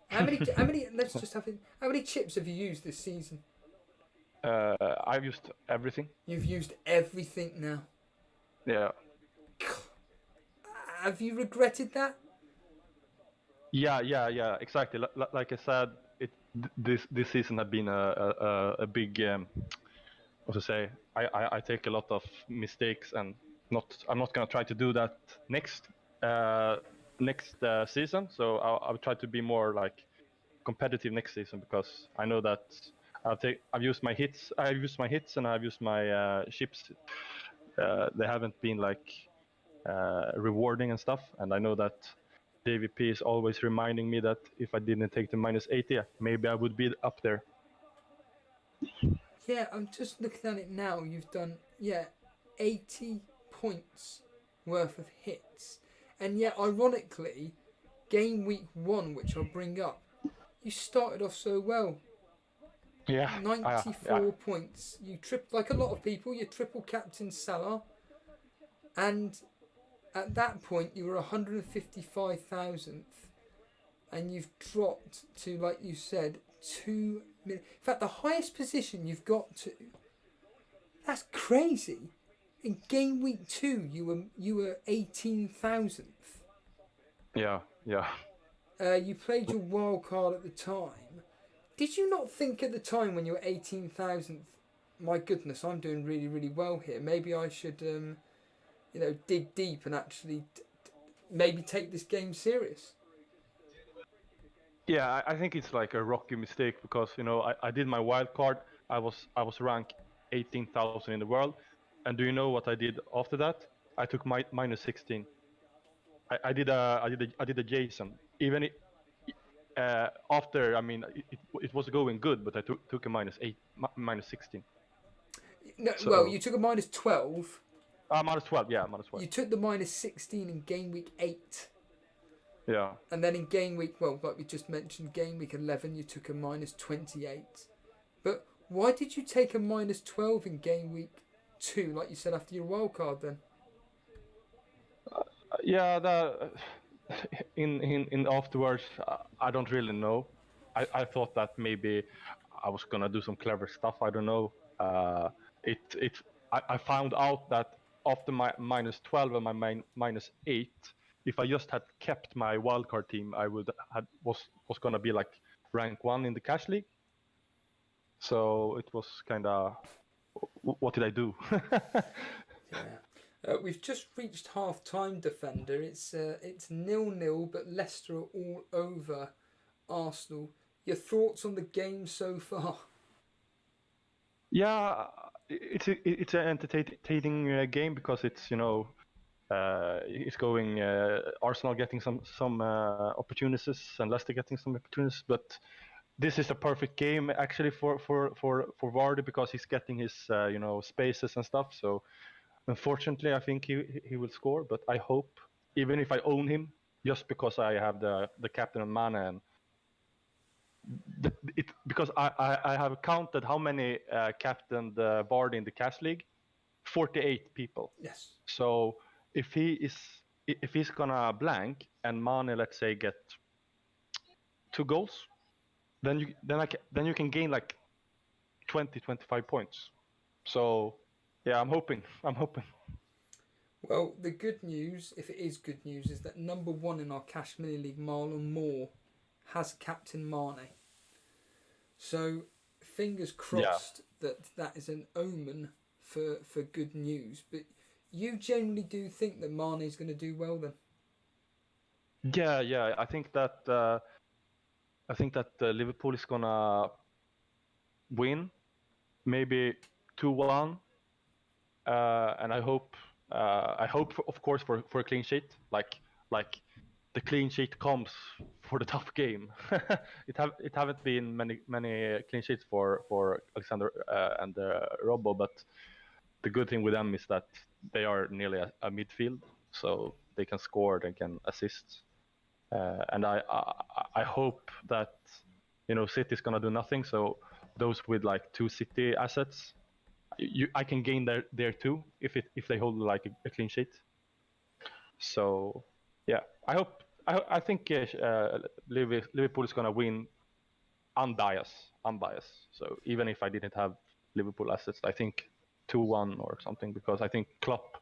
How many? Let's just have it. How many chips have you used this season? I've used everything. You've used everything now. Yeah. Have you regretted that? Yeah, exactly. Like I said, this season had been a big, what to say? I take a lot of mistakes, and I'm not gonna try to do that next season. So I'll try to be more like competitive next season, because I know that I've used my hits, and I've used my ships. They haven't been like rewarding and stuff, and I know that JVP is always reminding me that if I didn't take the -80, maybe I would be up there. Yeah, I'm just looking at it now. You've done 80 points worth of hits, and yet ironically, game week 1, which I'll bring up, you started off so well. Yeah, 94 points. You like a lot of people. You triple captain Salah, and at that point you were 155,000th, and you've dropped to, like you said, 2 million. In fact, the highest position you've got to. That's crazy. In game week 2, you were 18,000th. Yeah. You played your wild card at the time. Did you not think at the time when you were 18,000th, my goodness, I'm doing really, really well here. Maybe I should, dig deep and actually maybe take this game serious? Yeah, I think it's like a rocky mistake, because I did my wild card. I was ranked 18,000 in the world, and do you know what I did after that? I took my -16. I did a Jason. Even after, I mean, it was going good, but I took a -8, -16. No, So, well, you took a -12. -12, yeah, -12. You took the -16 in game week 8. Yeah. And then in game week, well, like we just mentioned, game week 11, you took a -28. But why did you take a -12 in game week 2, like you said, after your wild card then? In afterwards, I don't really know. I thought that maybe I was gonna do some clever stuff. I don't know. I found out that after my -12 and my -8, if I just had kept my wildcard team, I was gonna be like rank 1 in the cash league. So it was kind of, what did I do? Yeah. We've just reached half-time, Defender. It's 0-0, but Leicester are all over Arsenal. Your thoughts on the game so far? Yeah, it's an entertaining game because it's it's going Arsenal getting some opportunities and Leicester getting some opportunities, but this is a perfect game actually for Vardy because he's getting his spaces and stuff. So unfortunately, I think he will score, but I hope, even if I own him, just because I have the captain on Mane, and because I have counted how many captained Vardy in the cash league, 48 people. Yes. So if he's gonna blank and Mane, let's say, get 2 goals, then you can gain like 20-25 points. So yeah, I'm hoping. Well, the good news, if it is good news, is that number 1 in our Cash Mini League, Marlon Moore, has captain Mane. So fingers crossed that is an omen for good news. But you generally do think that Mane is going to do well then? Yeah. I think that Liverpool is gonna win, maybe 2-1, and I hope, of course, for a clean sheet. Like the clean sheet comes for the tough game. It haven't been many clean sheets for Alexander and Robbo, but the good thing with them is that they are nearly a midfield, so they can score, they can assist, and I hope that City is gonna do nothing. So those with like 2 City assets, I can gain there too if they hold like a clean sheet. So yeah, I think Liverpool is gonna win unbiased. So even if I didn't have Liverpool assets, I think 2-1 or something, because I think Klopp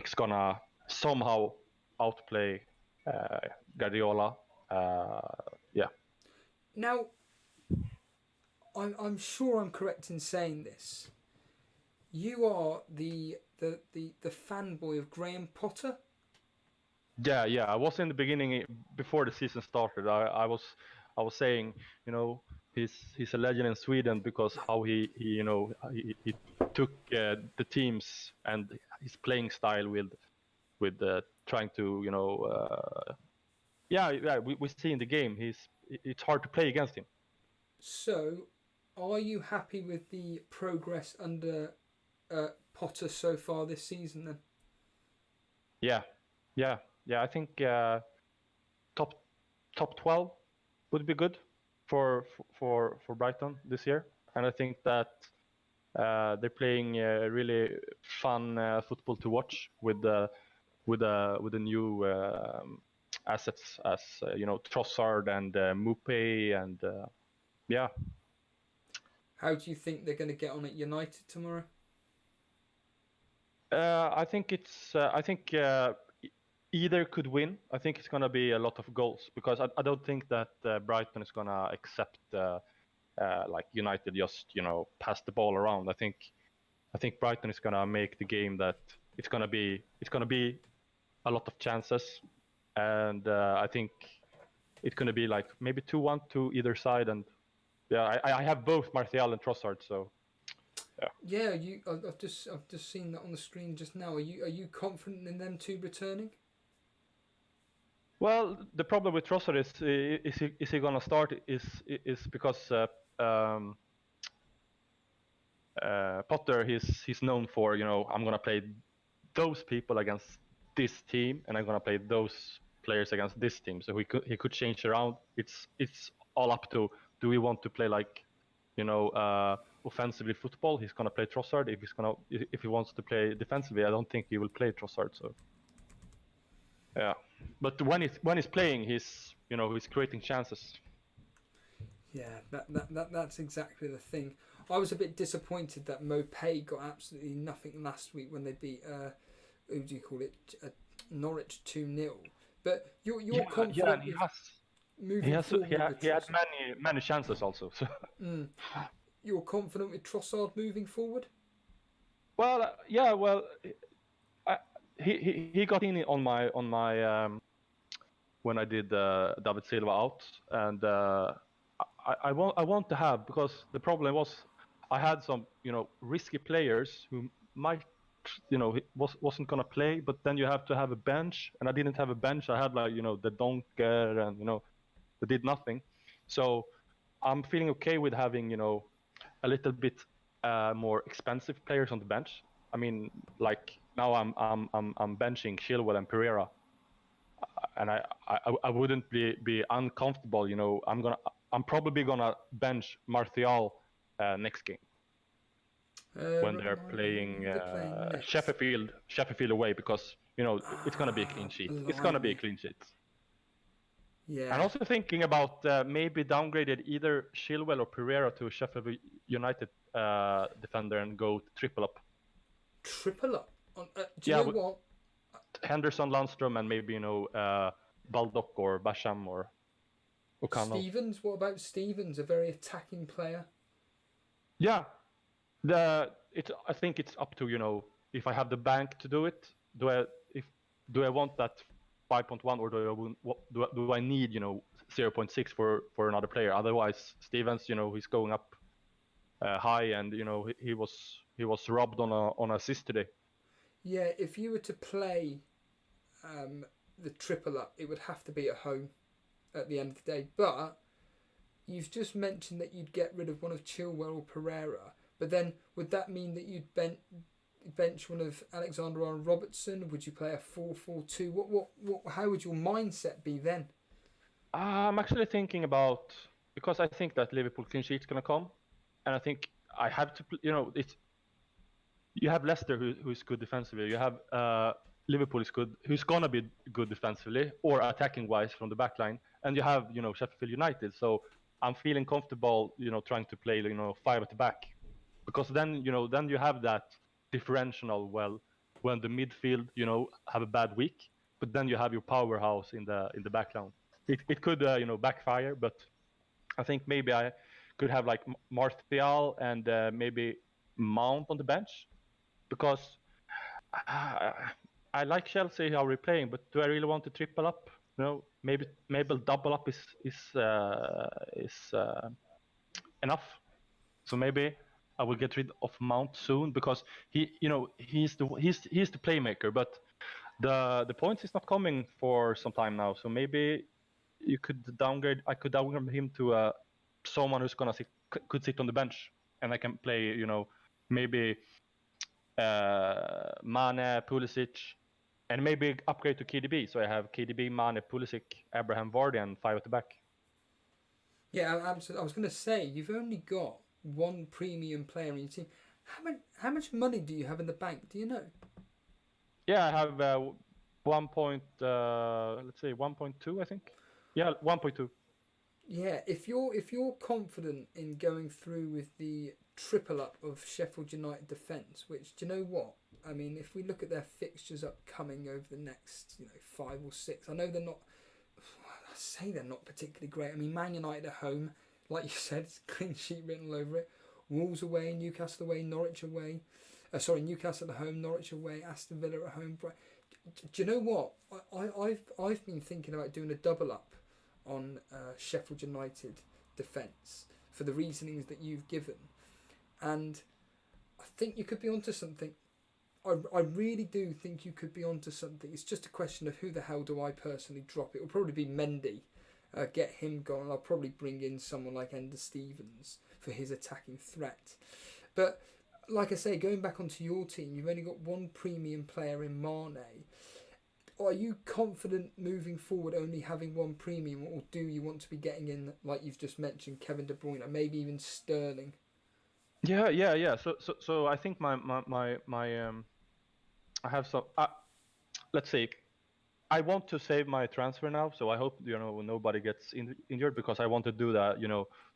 is gonna somehow outplay Guardiola. Yeah. Now, I'm sure I'm correct in saying this. You are the fanboy of Graham Potter? Yeah. I was in the beginning, before the season started. I was saying, he's a legend in Sweden because how he took the teams and his playing style with trying to we see in the game it's hard to play against him. So, are you happy with the progress under Potter so far this season then? Yeah. I think top 12 would be good for Brighton this year, and I think that they're playing really fun football to watch with the new assets as Trossard and Mupé and yeah. How do you think they're going to get on at United tomorrow? I think either could win. I think it's going to be a lot of goals, because I don't think that Brighton is going to accept like United just pass the ball around. I think Brighton is going to make the game that it's going to be a lot of chances, and I think it's going to be like maybe 2-1 to either side. And yeah, I have both Martial and Trossard, so yeah. I've just seen that on the screen just now. Are you confident in them two returning? Well, the problem with Trossard is he gonna start is because Potter he's known for I'm gonna play those people against this team, and I'm gonna play those players against this team. So he could change around. It's all up to, do we want to play like offensively football? He's gonna play Trossard. If he wants to play defensively, I don't think he will play Trossard. So yeah, but when he's playing, he's creating chances. Yeah, that's exactly the thing. I was a bit disappointed that Mopay got absolutely nothing last week when they beat who do you call it, Norwich 2-0. But you're Yeah, confident and with he moving has forward with he had Trossard. many chances also. So You're confident with Trossard moving forward. well, yeah, well, I, he got in on my when I did David Silva out, and I want to have, because the problem was I had some risky players who might wasn't gonna play, but then you have to have a bench, and I didn't have a bench. I had like the Donker and they did nothing, so I'm feeling okay with having a little bit more expensive players on the bench. I mean, like now I'm benching Chilwell and Pereira, and I wouldn't be uncomfortable. I'm probably gonna bench Martial next game when they're Remind me, playing they're playing next. Sheffield away, because it's gonna be a clean sheet. It's gonna be a Blimey. clean sheet. And Yeah. also thinking about maybe downgraded either Chilwell or Pereira to Sheffield United defender and go triple up. Triple up. Do you Yeah, know what? Henderson, Landstrom, and maybe Baldock or Basham or O'Connell. Stevens. What about Stevens? A very attacking player. Yeah, I think it's up to if I have the bank to do it. Do I want that 5.1, or do I need 0.6 for another player? Otherwise, Stevens he's going up high, and he was robbed on assist today. Yeah, if you were to play the triple up, it would have to be at home at the end of the day. But you've just mentioned that you'd get rid of one of Chilwell or Pereira. But then would that mean that you'd bench one of Alexander-Arnold Robertson? Would you play a 4-4-2? What? How would your mindset be then? I'm actually thinking about, because I think that Liverpool clean sheet's gonna come, and I think I have to. It's you have Leicester who's good defensively. You have Liverpool is good, who's gonna be good defensively or attacking wise from the back line, and you have Sheffield United. So I'm feeling comfortable trying to play 5 at the back, because then then you have that differential. Well, when the midfield have a bad week, but then you have your powerhouse in the back line. It could backfire, but I think maybe I could have like Martial and maybe Mount on the bench, because I like Chelsea how we're playing, but do I really want to triple up? Maybe double up is enough. So maybe I will get rid of Mount soon, because he's the playmaker, but the points is not coming for some time now. So maybe I could downgrade him to someone who's could sit on the bench, and I can play maybe Mane, Pulisic, and maybe upgrade to KDB. So I have KDB, Mane, Pulisic, Abraham, Vardy, and 5 at the back. Yeah, absolutely. I was going to say, you've only got one premium player in your team. How much money do you have in the bank? Do you know? Yeah, I have let's say 1.2, I think. Yeah, 1.2. Yeah, if you're confident in going through with the triple up of Sheffield United defence, which, do you know what? I mean, if we look at their fixtures upcoming over the next 5 or 6, I know they're not. I say they're not particularly great. I mean, Man United at home, like you said, it's clean sheet written all over it. Wolves away, Newcastle away, Norwich away. Newcastle at home, Norwich away, Aston Villa at home. Do you know what? I've been thinking about doing a double up on Sheffield United defence for the reasonings that you've given, and I think you could be onto something. I really do think you could be onto something. It's just a question of who the hell do I personally drop. It will probably be Mendy, get him gone. I'll probably bring in someone like Ender Stevens for his attacking threat. But like I say, going back onto your team, you've only got one premium player in Mane. Are you confident moving forward only having one premium, or do you want to be getting in, like you've just mentioned, Kevin De Bruyne, maybe even Sterling? Yeah. So I think my I have some. Let's say I want to save my transfer now, so I hope nobody gets injured, because I want to do that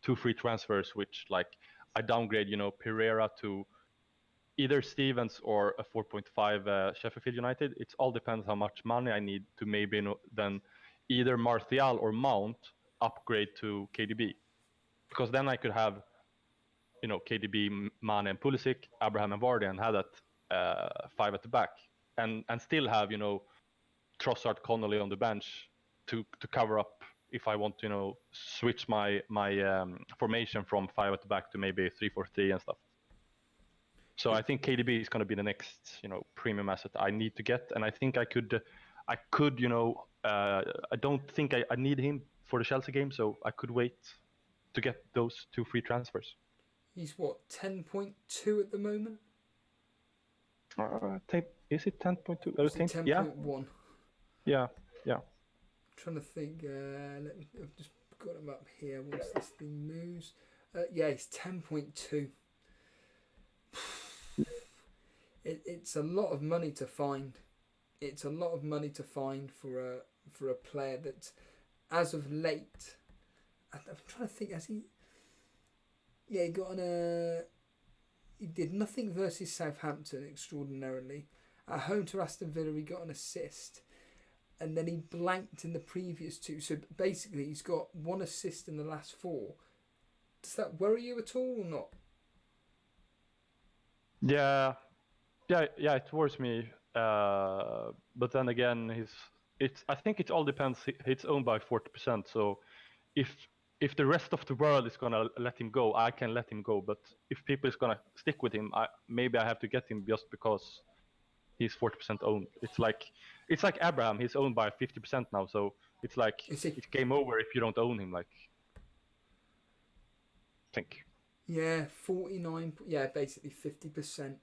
2 free transfers, which like I downgrade Pereira to either Stevens or a 4.5 Sheffield United. It all depends how much money I need to maybe then either Martial or Mount upgrade to KDB, because then I could have KDB, Mane and Pulisic, Abraham and Vardy, and have that 5 at the back, and still have Trossard, Connolly on the bench to cover up if I want to switch my formation from 5 at the back to maybe 3-4-3 and stuff. So I think KDB is going to be the next premium asset I need to get, and I think I could I don't think I need him for the Chelsea game, so I could wait to get those 2 free transfers. He's what, 10.2 at the moment? Is it 10.2? 10.1. Yeah. I'm trying to think. I've just got him up here once this thing moves. Yeah, he's 10.2. It's a lot of money to find. It's a lot of money to find for a player that, as of late, I'm trying to think. Has he? Yeah, he did nothing versus Southampton extraordinarily. At home to Aston Villa, he got an assist, and then he blanked in the previous 2. So basically, he's got 1 assist in the last 4. Does that worry you at all or not? Yeah, it worries me. But then again, I think it all depends. It's owned by 40%. So if the rest of the world is gonna let him go, I can let him go. But if people is gonna stick with him, maybe I have to get him just because he's 40% owned. It's like Abraham. He's owned by 50% now. So it's like it's game over if you don't own him. Like, I think. Yeah, 49. Yeah, basically 50%.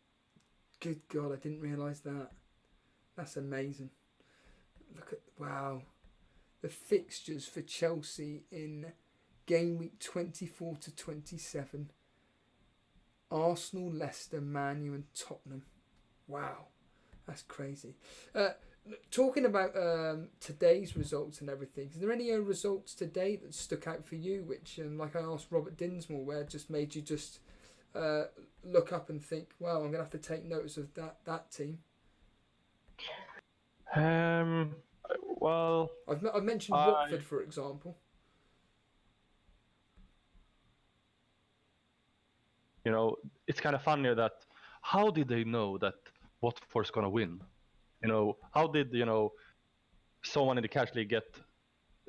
Good God, I didn't realise that. That's amazing. Look at, wow. The fixtures for Chelsea in Gameweek 24 to 27. Arsenal, Leicester, Man U and Tottenham. Wow, that's crazy. Talking about today's results and everything, is there any results today that stuck out for you, which, like I asked Robert Dinsmore, where it just made you just look up and think, wow, I'm going to have to take notice of that team? Well, I've mentioned Watford, for example. It's kind of funny that how did they know that Watford's going to win? How did someone in the cash league get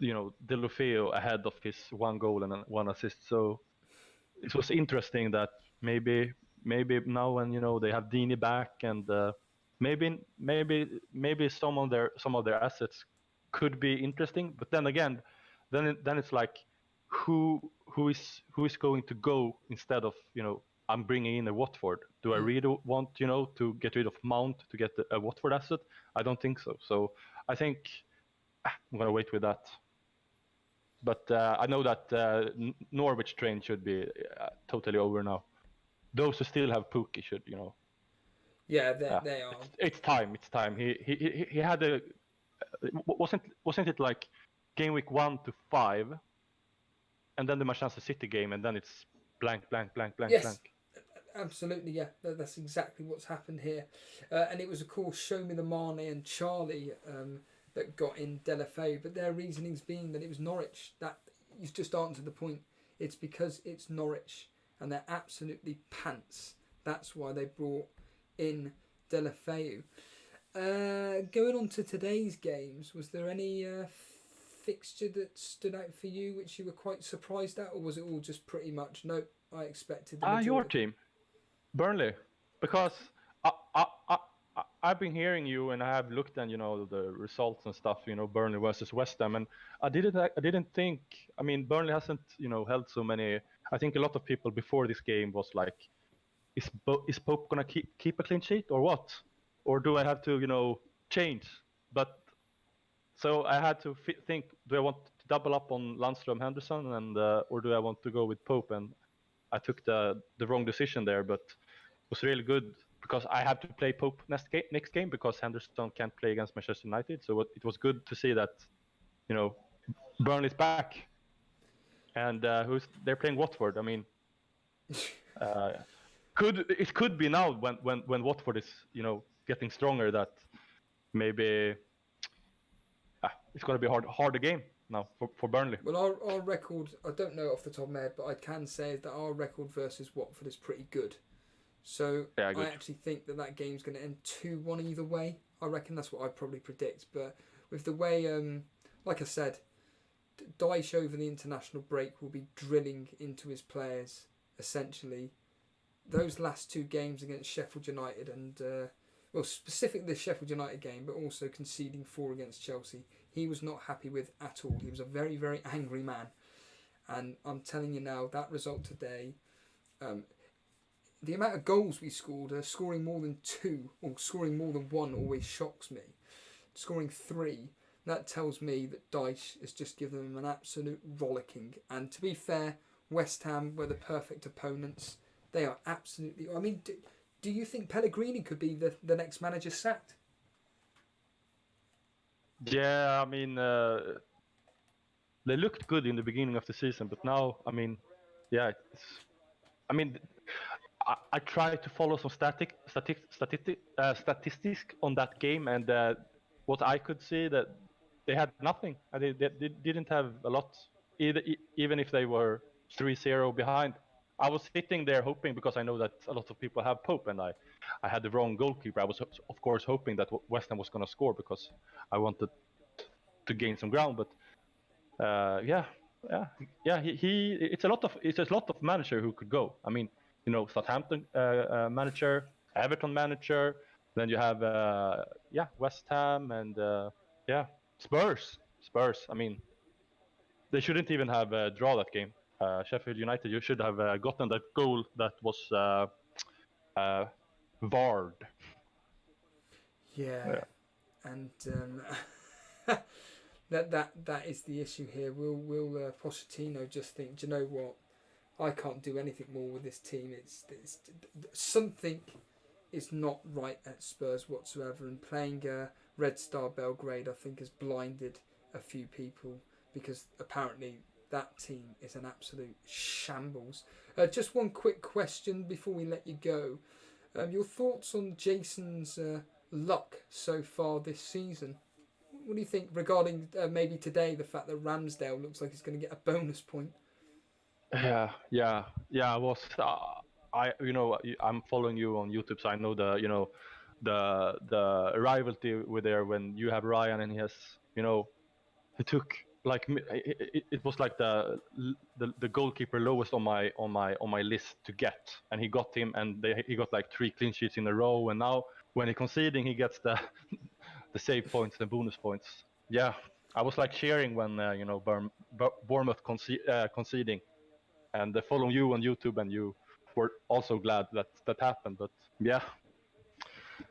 Deulofeu ahead of his 1 goal and 1 assist? So it was interesting that maybe now when they have Dini back, and maybe some of their assets could be interesting. But then again, then it's like who is going to go instead of I'm bringing in a Watford. Do I really want to get rid of Mount to get a Watford asset? I don't think so. So I think I'm gonna wait with that. But I know that Norwich train should be totally over now. Those who still have Pookie should, Yeah, they are. It's time. He had a wasn't it like game week 1 to 5, and then the Manchester City game, and then it's blank. Yes, absolutely. Yeah, that's exactly what's happened here, and it was of course Show Me the Mane and Charlie that got in Deulofeu, but their reasonings being that it was Norwich. That you've just answered the point. It's because it's Norwich and they're absolutely pants. That's why they brought in Deulofeu. Going on to today's games, was there any fixture that stood out for you which you were quite surprised at, or was it all just pretty much no? I expected. Your team, Burnley, because I've been hearing you, and I have looked at the results and stuff. Burnley versus West Ham, and I didn't think. I mean, Burnley hasn't held so many. I think a lot of people before this game was like, is Pope gonna keep a clean sheet or what? Or do I have to change? But so I had to think: do I want to double up on Lundstrom, Henderson, and or do I want to go with Pope? And I took the wrong decision there, but it was really good because I have to play Pope next game because Henderson can't play against Manchester United. So it was good to see that, Burnley's back, and they're playing Watford. I mean, it could be now when Watford is getting stronger that maybe it's going to be a harder game now for Burnley. Well, our record, I don't know off the top of my head, but I can say that our record versus Watford is pretty good. So I actually think that game's going to end 2-1 either way. I reckon that's what I'd probably predict. But with the way, like I said, Dyche over the international break will be drilling into his players, essentially. Those last 2 games against Sheffield United and, specifically the Sheffield United game, but also conceding 4 against Chelsea, he was not happy with at all. He was a very, very angry man. And I'm telling you now, that result today, the amount of goals we scored, scoring more than 2 or scoring more than 1 always shocks me. Scoring 3, that tells me that Dyche has just given them an absolute rollicking. And to be fair, West Ham were the perfect opponents. They are absolutely... I mean, do you think Pellegrini could be the next manager sacked? Yeah, I mean, they looked good in the beginning of the season, but now, I mean, yeah, I tried to follow some statistics on that game, and what I could see that they had nothing. They didn't have a lot, even if they were 3-0 behind. I was sitting there hoping, because I know that a lot of people have Pope, and I had the wrong goalkeeper. I was, of course, hoping that West Ham was going to score because I wanted to gain some ground. But it's a lot of manager who could go. I mean, Southampton manager, Everton manager, then you have West Ham, and Spurs. I mean, they shouldn't even have draw that game. Sheffield United, you should have gotten that goal that was VAR'd. Yeah. And that is the issue here. Will Pochettino just think, do you know what? I can't do anything more with this team. It's something is not right at Spurs whatsoever. And playing Red Star Belgrade, I think, has blinded a few people, because apparently that team is an absolute shambles. Just one quick question before we let you go. Your thoughts on Jason's luck so far this season? What do you think regarding maybe today, the fact that Ramsdale looks like he's going to get a bonus point? Yeah. I was, I'm following you on YouTube, so I know the rivalry with there when you have Ryan and he has, he took like it was like the goalkeeper lowest on my list to get, and he got him, and he got like 3 clean sheets in a row, and now when he conceding, he gets the save points and bonus points. Yeah, I was like cheering when Bournemouth conceding, and following you on YouTube, and you were also glad that happened. But yeah,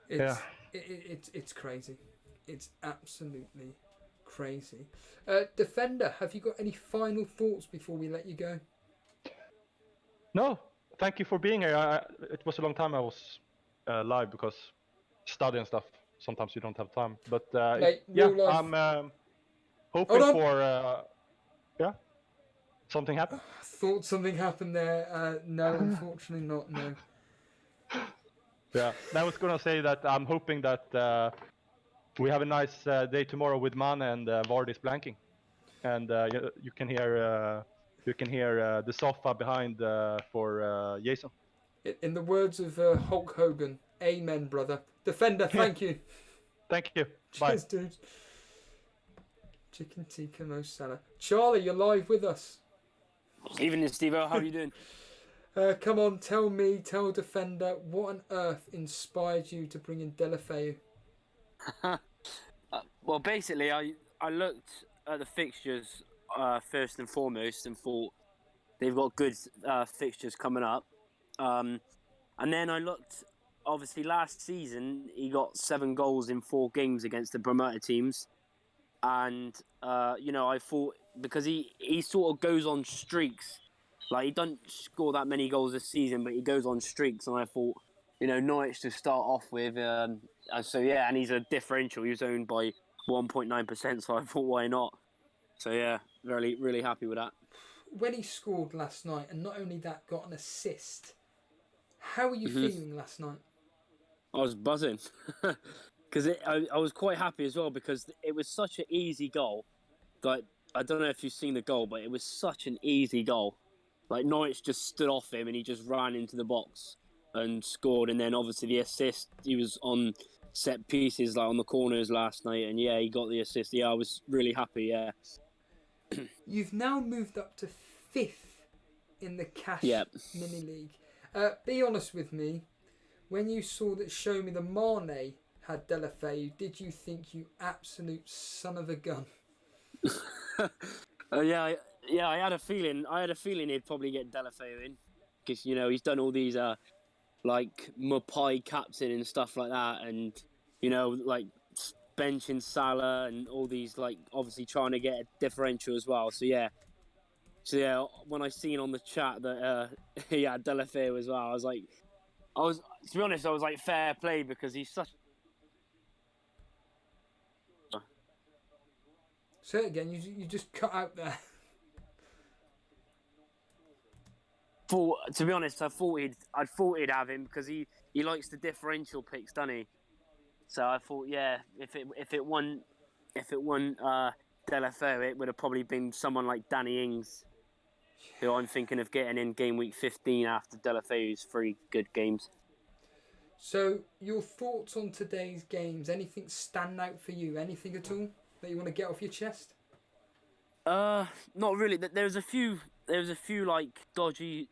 it's crazy. It's absolutely crazy. Defender, have you got any final thoughts before we let you go? No, thank you for being here. It was a long time I was live because study and stuff. Sometimes you don't have time, but I'm hoping for something happened. Thought something happened there. No, unfortunately not. No. Yeah, I was gonna say that I'm hoping that we have a nice day tomorrow with Man, and Vard is blanking, and you can hear the sofa behind for Jason. In the words of Hulk Hogan, amen, brother. Defender, thank you. Thank you. Cheers, Bye. dude. Chicken tikka masala. Charlie, you're live with us. Evening, Steve-O. How are you doing? Come on, tell Defender, what on earth inspired you to bring in Delafeu? Well, basically, I looked at the fixtures first and foremost and thought they've got good fixtures coming up. And then I looked, obviously, last season, he got 7 goals in 4 games against the promoted teams. And, I thought, because he sort of goes on streaks, like he doesn't score that many goals this season, but he goes on streaks. And I thought, Norwich to start off with. And so, yeah, and he's a differential. He was owned by 1.9%, so I thought, why not? So, yeah, really, really happy with that. When he scored last night, and not only that, got an assist, how were you feeling last night? I was buzzing. Because I was quite happy as well, because it was such an easy goal. Like, I don't know if you've seen the goal, but it was such an easy goal. Like, Norwich just stood off him and he just ran into the box and scored. And then, obviously, the assist, he was on set pieces, like on the corners last night. And, yeah, he got the assist. Yeah, I was really happy, yeah. You've now moved up to 5th in the cash mini league. Be honest with me. When you saw that Show Me the Mane had Delafeu, did you think, you absolute son of a gun? I had a feeling. He'd probably get Delafeu in, because he's done all these like Mapai captain and stuff like that, and like benching Salah and all these, like, obviously trying to get a differential as well. So yeah, when I seen on the chat that he had Delafeu as well, to be honest, I was like, fair play, because he's such. Say it again. You just cut out there. To be honest, I thought he'd have him, because he likes the differential picks, doesn't he? So I thought, yeah, if it won Delafeu, it would have probably been someone like Danny Ings, who I'm thinking of getting in game week 15 after Delafeu's 3 good games. So, your thoughts on today's games? Anything stand out for you? Anything at all that you want to get off your chest? Not really. There's a few like dodgy,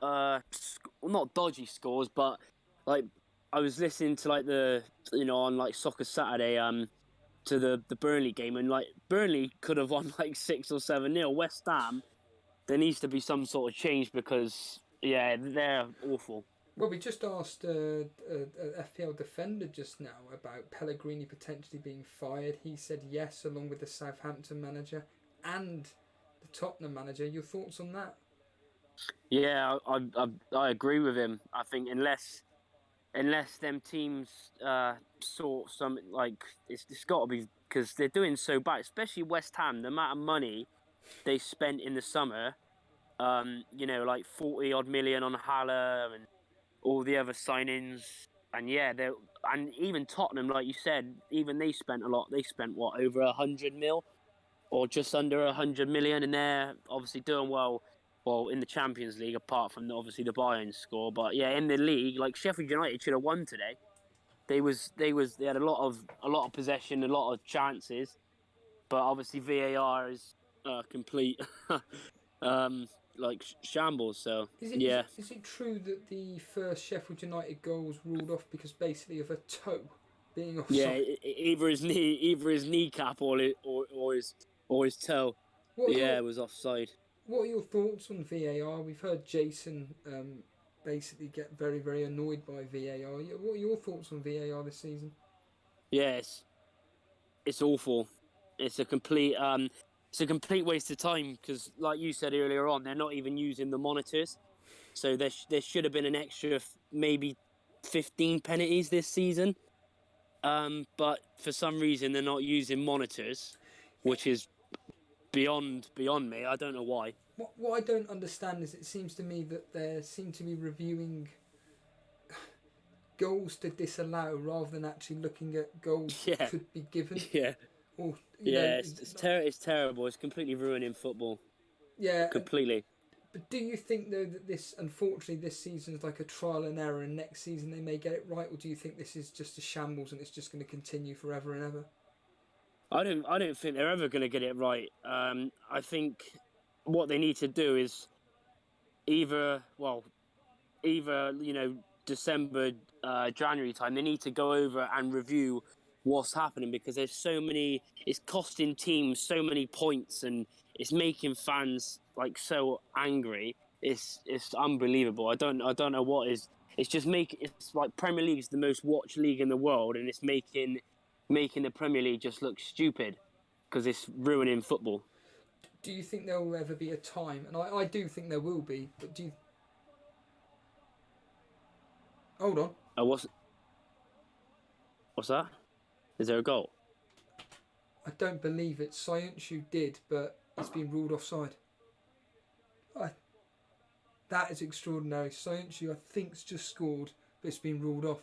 not dodgy scores, but like I was listening to like the on like Soccer Saturday to the Burnley game, and like Burnley could have won like 6 or 7-0. West Ham, there needs to be some sort of change, because they're awful. Well, we just asked a FPL defender just now about Pellegrini potentially being fired. He said yes, along with the Southampton manager and the Tottenham manager. Your thoughts on that? Yeah, I agree with him. I think unless them teams sort something, like it's got to be, because they're doing so bad, especially West Ham. The amount of money they spent in the summer, like 40 odd million on Haller and all the other signings, and and even Tottenham, like you said, even they spent a lot. They spent over 100 mil, or just under 100 million, and they're obviously doing well in the Champions League, apart from obviously the Bayern score. But yeah, in the league, like Sheffield United should have won today. They had a lot of possession, a lot of chances, but obviously VAR is complete like shambles. So Is it true that the first Sheffield United goal was ruled off because basically of a toe being offside? Yeah, either his kneecap or his toe. It was offside. What are your thoughts on VAR? We've heard Jason basically get very, very annoyed by VAR. What are your thoughts on VAR this season? Yes, it's awful. It's a complete waste of time, because, like you said earlier on, they're not even using the monitors. So there should have been an extra maybe 15 penalties this season. But for some reason they're not using monitors, which is beyond me. I don't know why. What I don't understand is, it seems to me that they seem to be reviewing goals to disallow rather than actually looking at goals that could be given. Yeah. Or, it's terrible. It's completely ruining football. Yeah. Completely. But do you think, though, that unfortunately this season is like a trial and error, and next season they may get it right, or do you think this is just a shambles and it's just going to continue forever and ever? I don't think they're ever going to get it right. I think what they need to do is either December, January time, they need to go over and review what's happening, because there's so many. It's costing teams so many points, and it's making fans like so angry. It's unbelievable. I don't know what is. It's like Premier League's the most watched league in the world, and it's making the Premier League just look stupid, because it's ruining football. Do you think there will ever be a time, and I do think there will be, but Hold on. What's that? Is there a goal? I don't believe it. Soyuncu did, but it's been ruled offside. That is extraordinary. Soyuncu, I think's just scored, but it's been ruled off.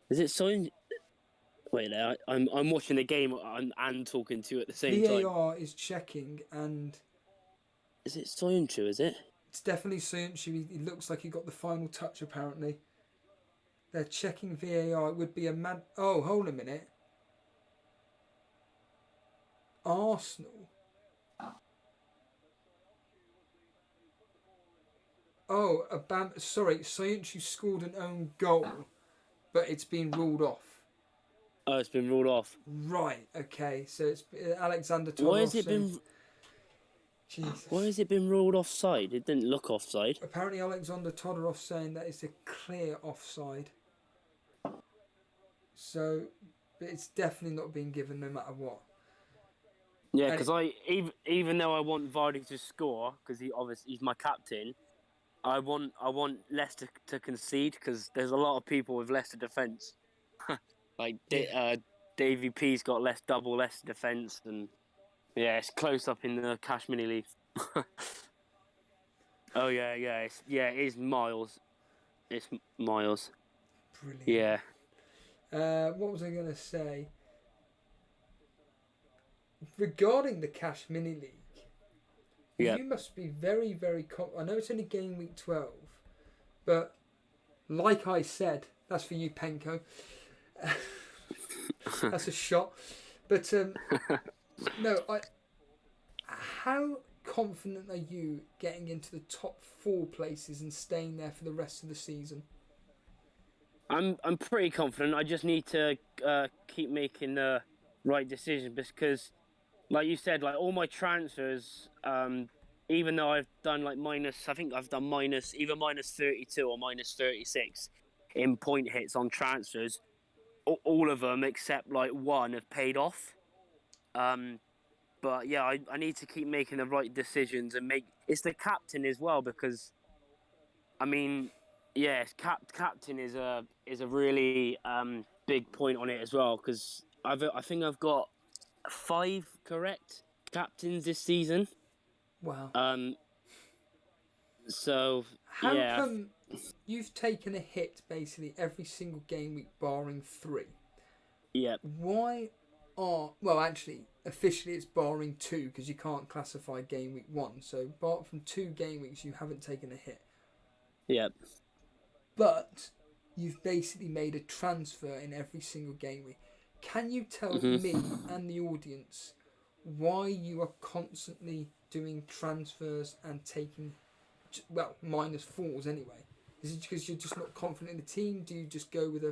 Is it Soyuncu? Wait, I'm watching the game and talking to you at the same time. VAR is checking, and Is it Soyuncu? Is it? it's definitely Soyuncu. He looks like he got the final touch, apparently. They're checking VAR. It would be a mad... Oh, hold a minute. Arsenal. Oh, sorry, Soyuncu scored an own goal, but it's been ruled off. Oh, it's been ruled off. Right, okay. So it's Alexander Todorov. Why has it been... Jesus. Why has it been ruled offside? It didn't look offside. Apparently Alexander Todorov saying that it's a clear offside. So, but it's definitely not being given no matter what. Yeah, because even though I want Vardy to score, because he's my captain, I want Leicester to concede, because there's a lot of people with Leicester defence. Like Davy P's got double Leicester defence, and yeah, it's close up in the Cash Mini League. Oh yeah, it is Miles. It's Miles. Brilliant. Yeah. What was I going to say? Regarding the Cash Mini League, you must be very, very... I know it's only game week 12, but like I said, that's for you, Penko. That's a shot. But no, how confident are you getting into the top 4 places and staying there for the rest of the season? I'm pretty confident. I just need to keep making the right decision, because, like you said, like all my transfers, even though I've done like I think I've done either minus 32 or minus 36 in point hits on transfers. All of them except like one have paid off. But yeah, I need to keep making the right decisions and it's the captain as well, because I mean, yes, captain is a really big point on it as well, because I think I've got 5 correct captains this season. Wow. So how come you've taken a hit basically every single game week barring 3? Yeah. Actually, officially it's barring 2, because you can't classify game week 1. So apart from 2 game weeks, you haven't taken a hit. Yep. But you've basically made a transfer in every single game week. Can you tell me and the audience why you are constantly doing transfers and taking, minus 4s anyway? Is it because you're just not confident in the team? Do you just go with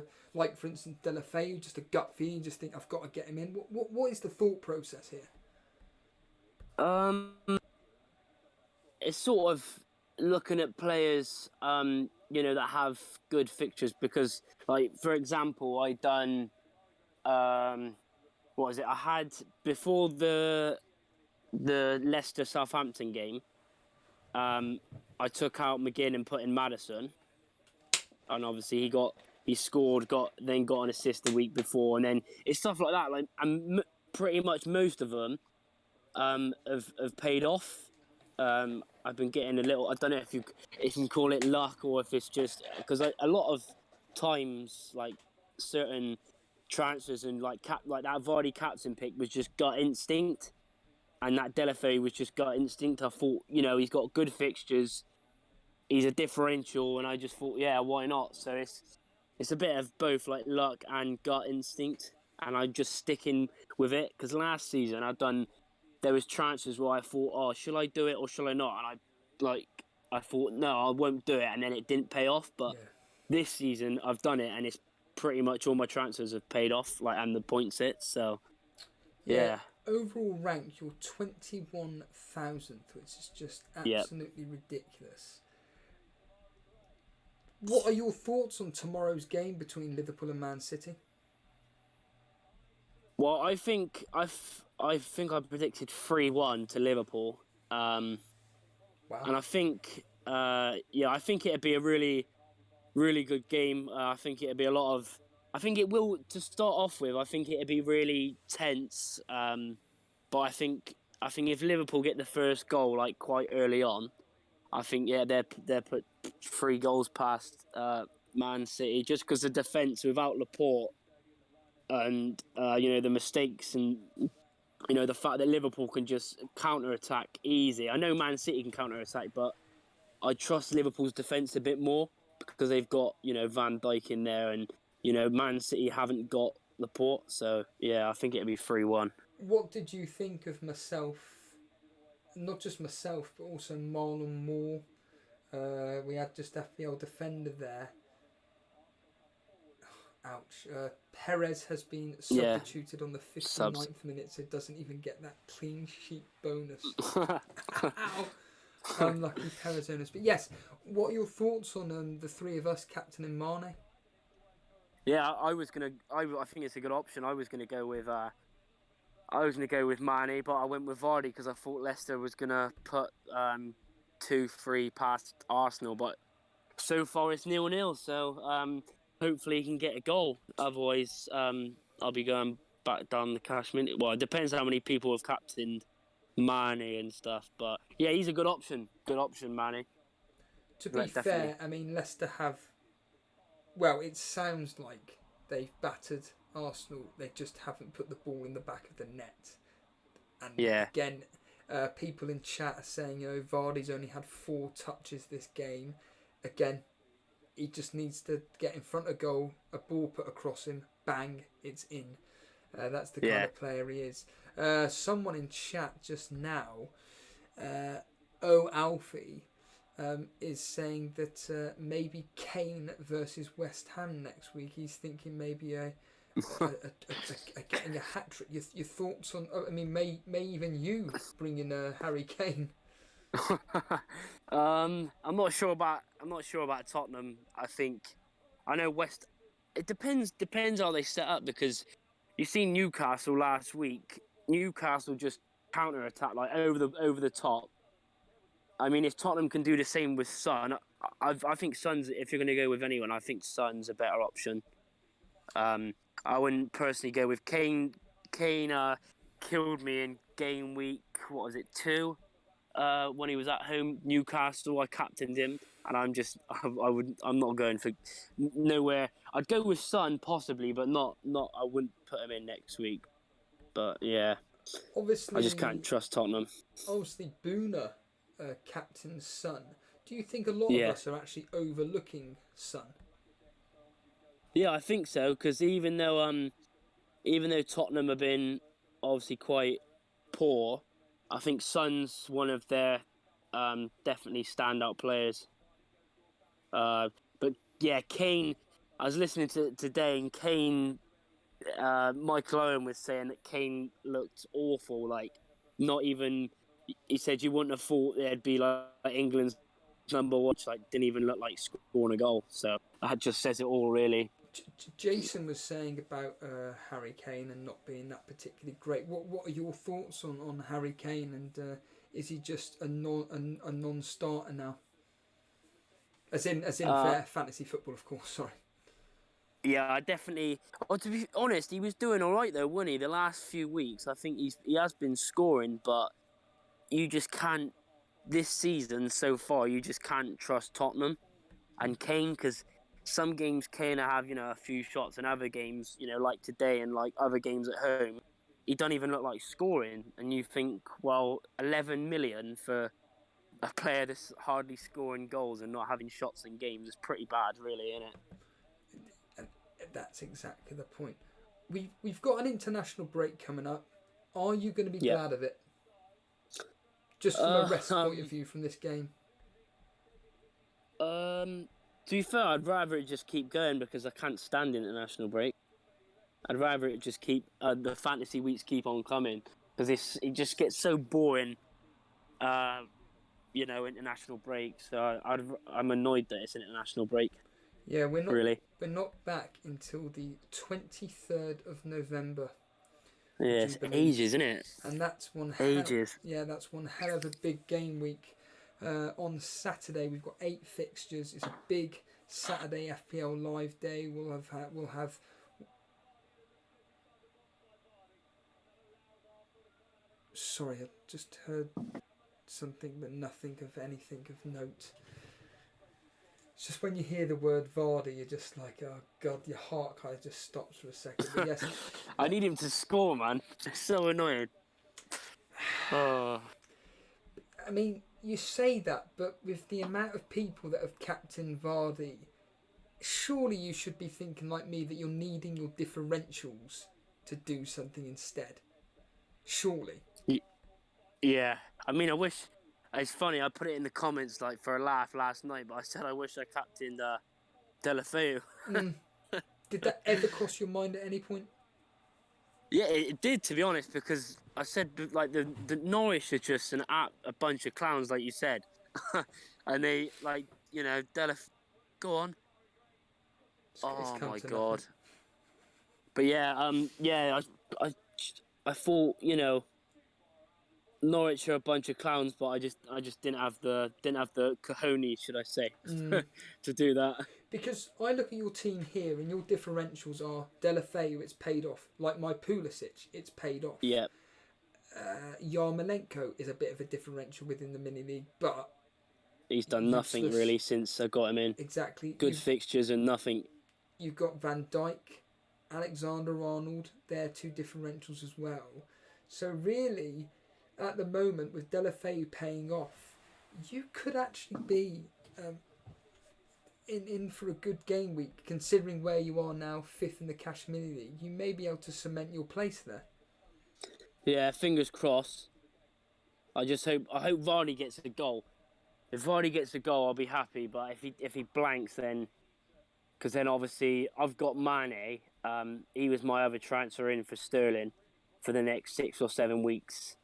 for instance, Delafeu, just a gut feeling, you just think, I've got to get him in? What is the thought process here? It's sort of looking at players, that have good fixtures, because, like, for example, I done, what was it? I had, before the Leicester Southampton game, I took out McGinn and put in Maddison, and obviously he scored, got an assist the week before, and then it's stuff like that. Like, and pretty much most of them have paid off. I've been getting a little. I don't know if you can call it luck, or if it's just because a lot of times, like certain transfers and like that Vardy captain pick was just gut instinct, and that Delafeu was just gut instinct. I thought, he's got good fixtures, he's a differential, and I just thought, yeah, why not? So it's a bit of both, like luck and gut instinct, and I'm just sticking with it, because last season there was transfers where I thought, oh, shall I do it or shall I not? And I thought, no, I won't do it, and then it didn't pay off. But this season I've done it, and it's pretty much all my transfers have paid off, like, and the point sits. So yeah. Overall rank, you're 21,000th, which is just absolutely ridiculous. What are your thoughts on tomorrow's game between Liverpool and Man City? Well, I think I predicted 3-1 to Liverpool. Wow. And I think yeah, I think it'd be a really, really good game. I think it'd be a lot of. I think it will to start off with. I think it'd be really tense. But I think if Liverpool get the first goal like quite early on, I think they're put 3 goals past Man City just because the defence without Laporte and the mistakes and the fact that Liverpool can just counter attack easy. I know Man City can counter attack, but I trust Liverpool's defence a bit more because they've got Van Dijk in there, and Man City haven't got Laporte. So yeah, I think it'd be 3-1. What did you think of myself? Not just myself, but also Marlon Moore. We had just FPL defender there. Ouch. Perez has been substituted on the 59th minute, so doesn't even get that clean sheet bonus. Ow. Unlucky Perez owners. But yes, what are your thoughts on the 3 of us, Captain and Mane? Yeah, I think it's a good option. I was gonna go with Mane, but I went with Vardy because I thought Leicester was gonna put 2-3 past Arsenal, but so far it's 0-0. So hopefully he can get a goal. Otherwise, I'll be going back down the cash minute. Well, it depends how many people have captained Mane and stuff, but yeah, he's a good option. Good option, Mane. To be fair, I mean, Leicester have. Well, it sounds like they've battered Arsenal. They just haven't put the ball in the back of the net. And again, people in chat are saying, Vardy's only had 4 touches this game. Again, he just needs to get in front of goal, a ball put across him, bang, it's in. That's the kind of player he is. Someone in chat just now, Alfie, is saying that maybe Kane versus West Ham next week. He's thinking maybe getting a hat trick. Your thoughts on? I mean, may even you bring in Harry Kane? I'm not sure about Tottenham. I know West. It depends how they set up, because you seen Newcastle last week. Newcastle just counter attack like over the top. I mean, if Tottenham can do the same with Son, I think Son's, if you're going to go with anyone, I think Son's a better option. I wouldn't personally go with Kane. Kane killed me in game week, 2? When he was at home, Newcastle, I captained him, and I'm not going for nowhere. I'd go with Son possibly, but not. I wouldn't put him in next week. But yeah, obviously, I just can't trust Tottenham. Obviously, Boona, captain's Son. Do you think a lot of us are actually overlooking Son? Yeah, I think so, because even though Tottenham have been obviously quite poor, I think Son's one of their definitely standout players. But yeah, Kane. I was listening to today, and Kane. Michael Owen was saying that Kane looked awful. Like, not even. He said you wouldn't have thought there'd be like England's number 1. Like, didn't even look like scoring a goal. So that just says it all, really. Jason was saying about Harry Kane and not being that particularly great. What are your thoughts on Harry Kane, and is he just a non-starter now? As in fantasy football, of course. Sorry. Yeah, I definitely. Oh, to be honest, he was doing all right though, wasn't he? The last few weeks, I think he has been scoring, but you just can't. This season so far, you just can't trust Tottenham and Kane, because some games Kane have a few shots, and other games like today and like other games at home, he don't even look like scoring. And you think, well, 11 million for a player that's hardly scoring goals and not having shots in games is pretty bad, really, isn't it? And that's exactly the point. We've got an international break coming up. Are you going to be glad of it? Just from a rest point of view from this game. To be fair, I'd rather it just keep going, because I can't stand international break. I'd rather it just keep the fantasy weeks keep on coming, because it just gets so boring. International break. So I'm annoyed that it's an international break. Yeah, we're not back until the 23rd of November. Yeah, it's ages, isn't it? And that's one ages. That's one hell of a big game week. On Saturday, we've got 8 fixtures. It's a big Saturday FPL live day. We'll have. Sorry, I just heard something, but nothing of anything of note. It's just when you hear the word Vardy, you're just like, oh God, your heart kind of just stops for a second. But yes, I need him to score, man. It's so annoying. Oh. I mean, you say that, but with the amount of people that have captained Vardy, surely you should be thinking like me that you're needing your differentials to do something instead. Surely. Yeah. I mean, I wish... It's funny, I put it in the comments like for a laugh last night, but I said I wish I captained Deulofeu. Did that ever cross your mind at any point? Yeah, it did, to be honest, because I said like the Norwich are just a bunch of clowns, like you said, and they like Go on. It's Oh come my to God. nothing. But yeah, I thought Norwich are a bunch of clowns, but I just didn't have the cojones, should I say, to do that. Because I look at your team here, and your differentials are Deulofeu, it's paid off. Like my Pulisic, it's paid off. Yeah. Yarmolenko is a bit of a differential within the mini league, but he's done nothing useless. really since I got him in. Exactly. Good fixtures and nothing. You've got Van Dijk, Alexander-Arnold. They're 2 differentials as well. So really, at the moment, with Deulofeu paying off, you could actually be in for a good game week, considering where you are now, 5th in the Cash Mini League. You may be able to cement your place there. Yeah, fingers crossed. I hope Vardy gets a goal. If Vardy gets a goal, I'll be happy. But if he blanks, then because then obviously I've got Mane. He was my other transfer in for Sterling for the next 6 or 7 weeks.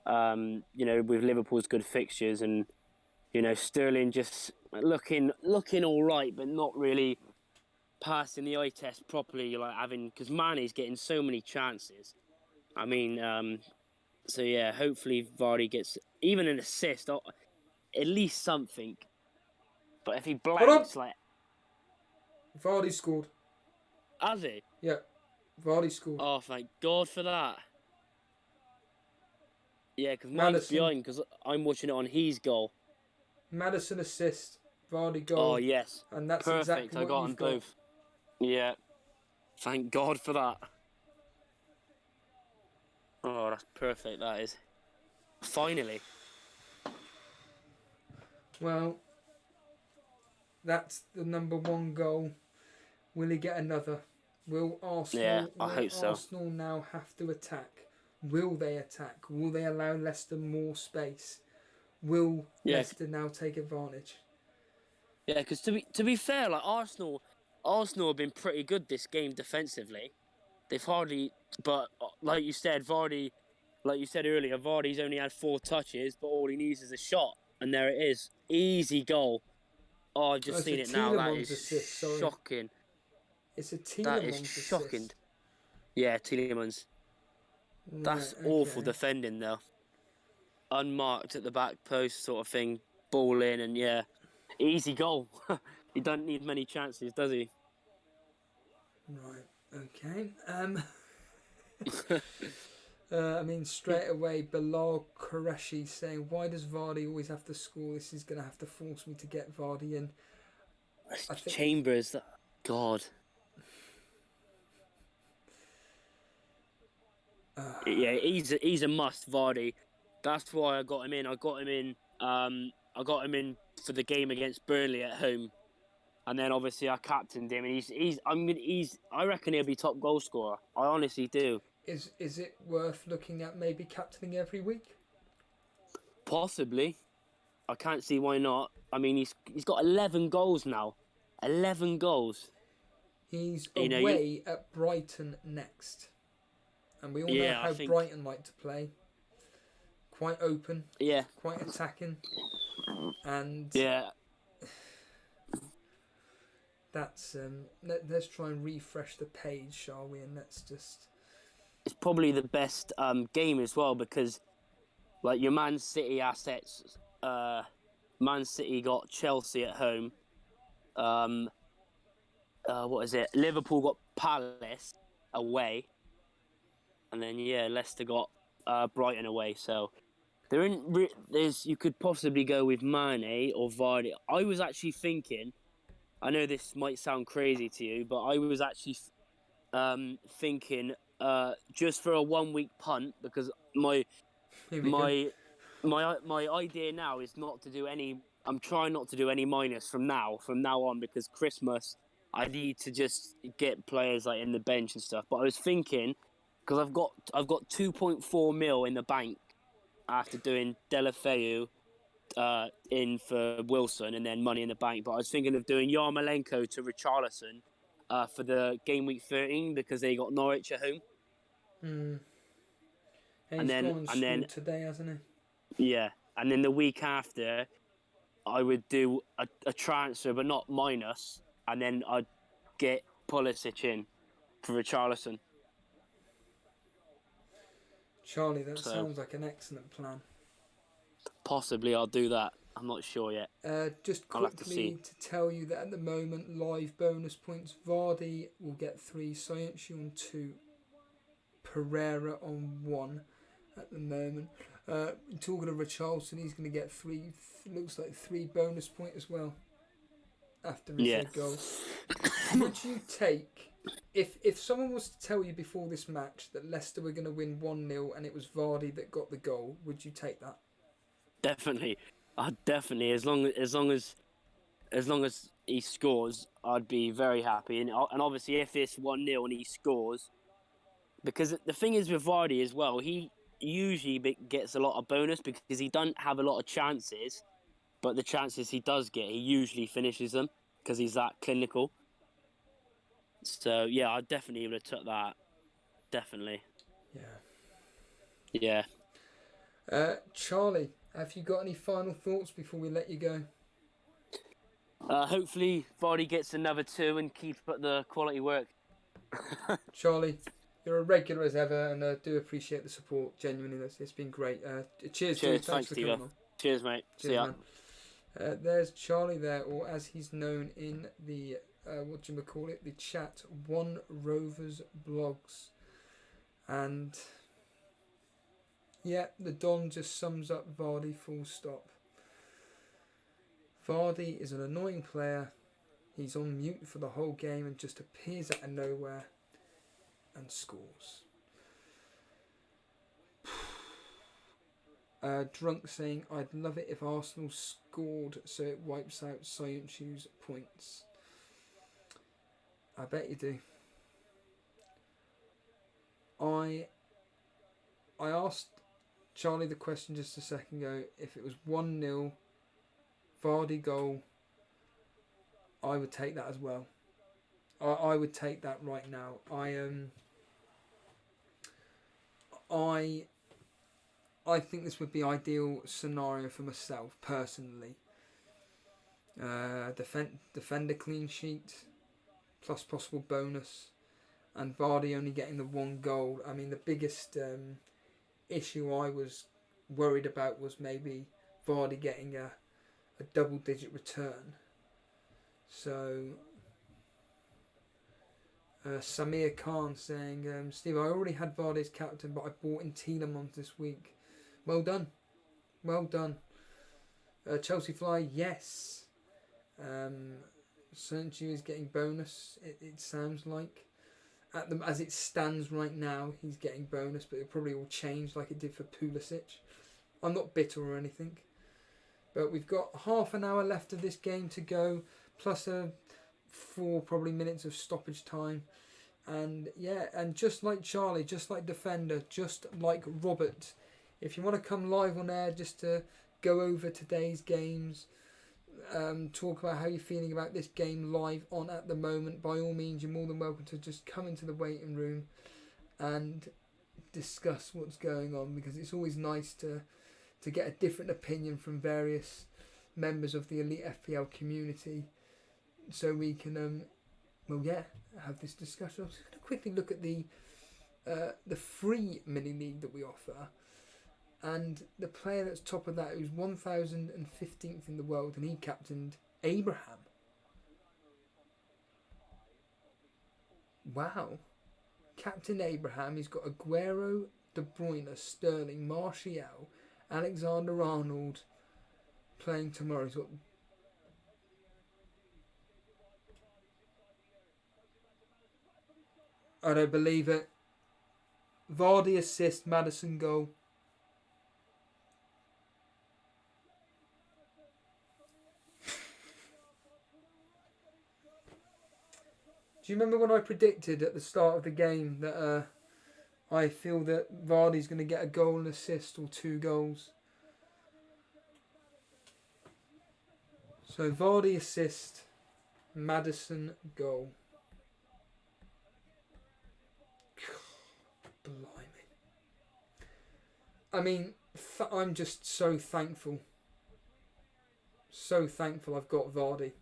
With Liverpool's good fixtures, and Sterling just looking all right, but not really passing the eye test properly. Because Mane's getting so many chances. I mean, so yeah, hopefully Vardy gets even an assist, or at least something. But if he blanks, Vardy scored. Has he? Yeah, Vardy scored. Oh, thank God for that. Yeah, because mine's Maddison. behind, because I'm watching it on his goal. Madison assist, Vardy goal. Oh, yes. And that's perfect. exactly I what got them you've got. both. Yeah. Thank God for that. Oh, that's perfect, that is. Finally. Well, that's the number 1 goal. Will he get another? Will Arsenal? Yeah, I hope so. Arsenal now have to attack? Will they attack? Will they allow Leicester more space? Will Leicester now take advantage? Yeah, because to be fair, like Arsenal have been pretty good this game defensively. They've hardly, but like you said earlier, Vardy's only had 4 touches, but all he needs is a shot, and there it is, easy goal. Oh, I've just seen it now. That is shocking. It's a Tielemans That is shocking. Assist. Yeah, Tielemans. That's awful defending though. Unmarked at the back post sort of thing, ball in, and yeah, easy goal. He doesn't need many chances, does he? Right. Okay. I mean, straight away, Bilal Qureshi saying, "Why does Vardy always have to score? This is going to have to force me to get Vardy in." I think Chambers, God. Yeah, he's a must, Vardy. That's why I got him in. I got him in for the game against Burnley at home, and then obviously I captained him, and I reckon he'll be top goal scorer. I honestly do. Is it worth looking at maybe captaining every week? Possibly. I can't see why not. I mean, he's got 11 goals now. 11 goals. He's away at Brighton next. And we all know how Brighton like to play. Quite open. Yeah. Quite attacking. And yeah. That's let's try and refresh the page, shall we? And let's just. It's probably the best game as well, because like your Man City assets, Man City got Chelsea at home. What is it? Liverpool got Palace away, and then Leicester got Brighton away. So they're in. There's you could possibly go with Mane or Vardy. I was actually thinking. I know this might sound crazy to you, but I was actually thinking just for a 1 week punt, because my Here we go. my idea now is not to do any. I'm trying not to do any minus from now on, because Christmas I need to just get players like in the bench and stuff. But I was thinking, because I've got 2.4 mil in the bank after doing Delafeu in for Wilson and then money in the bank. But I was thinking of doing Yarmolenko to Richarlison for the game week 13, because they got Norwich at home. And then today, hasn't he? Yeah, and then the week after, I would do a transfer, but not minus, and then I'd get Pulisic in for Richarlison. Charlie, that sounds like an excellent plan. Possibly I'll do that. I'm not sure yet. Just quickly to tell you that at the moment, live bonus points, Vardy will get 3, Soyuncu on 2, Pereira on 1 at the moment. Talking of Richarlison, he's going to get 3, looks like 3 bonus point as well after his goal. Would you take, if someone was to tell you before this match that Leicester were going to win 1-0 and it was Vardy that got the goal, would you take that? Definitely. Definitely. As long as he scores, I'd be very happy. And obviously, if it's 1-0 and he scores, because the thing is with Vardy as well, he usually gets a lot of bonus because he doesn't have a lot of chances, but the chances he does get, he usually finishes them because he's that clinical. So yeah, I definitely would have took that. Definitely. Yeah. Charlie, have you got any final thoughts before we let you go? Hopefully Vardy gets another 2 and keep up the quality work. Charlie, you're a regular as ever, and do appreciate the support. Genuinely, it's been great. Cheers, dude. Thanks for coming on. Cheers, mate. Cheers, see ya. Man. There's Charlie there, or as he's known in the the chat, One Rovers Blogs, and yeah, the Don just sums up Vardy full stop. Vardy is an annoying player. He's on mute for the whole game and just appears out of nowhere and scores. Drunk saying, I'd love it if Arsenal scored so it wipes out Soyuncu's points. I bet you do. I asked Charlie the question just a second ago. If it was 1-0 Vardy goal, I would take that as well. I would take that right now. I think this would be ideal scenario for myself personally. Defender clean sheet plus possible bonus, and Vardy only getting the 1 goal. I mean, the biggest issue I was worried about was maybe Vardy getting a double-digit return. So Samir Khan saying, Steve, I already had Vardy as captain, but I bought in Tielemans this week. Well done. Chelsea Fly, yes. Soyuncu is getting bonus, it sounds like. As it stands right now, he's getting bonus, but it probably will change like it did for Pulisic. I'm not bitter or anything. But we've got half an hour left of this game to go, plus 4 probably minutes of stoppage time. And yeah, and just like Charlie, just like Defender, just like Robert, if you want to come live on air just to go over today's games, talk about how you're feeling about this game live on at the moment, by all means, you're more than welcome to just come into the waiting room and discuss what's going on, because it's always nice to get a different opinion from various members of the Elite FPL community, so we can have this discussion. I'm just going to quickly look at the free mini league that we offer, And the player that's top of that, who's 1015th in the world, and he captained Abraham. Wow. Captain Abraham, he's got Aguero, De Bruyne, Sterling, Martial, Alexander-Arnold playing tomorrow. He's got I don't believe it. Vardy assist, Maddison goal. Do you remember when I predicted at the start of the game that I feel that Vardy's going to get a goal and assist or 2 goals? So Vardy assist, Maddison goal. Blimey. I mean, I'm just so thankful. So thankful I've got Vardy.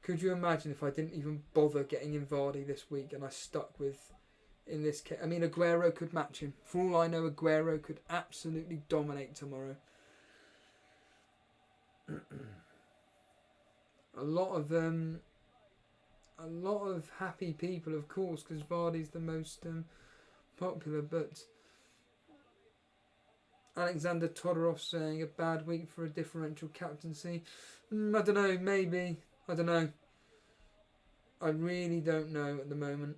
Could you imagine if I didn't even bother getting in Vardy this week and I stuck with, in this case, I mean, Aguero could match him. For all I know, Aguero could absolutely dominate tomorrow. A lot of happy people, of course, because Vardy's the most popular, but Alexander Todorov saying a bad week for a differential captaincy. I don't know, maybe. I don't know. I really don't know at the moment.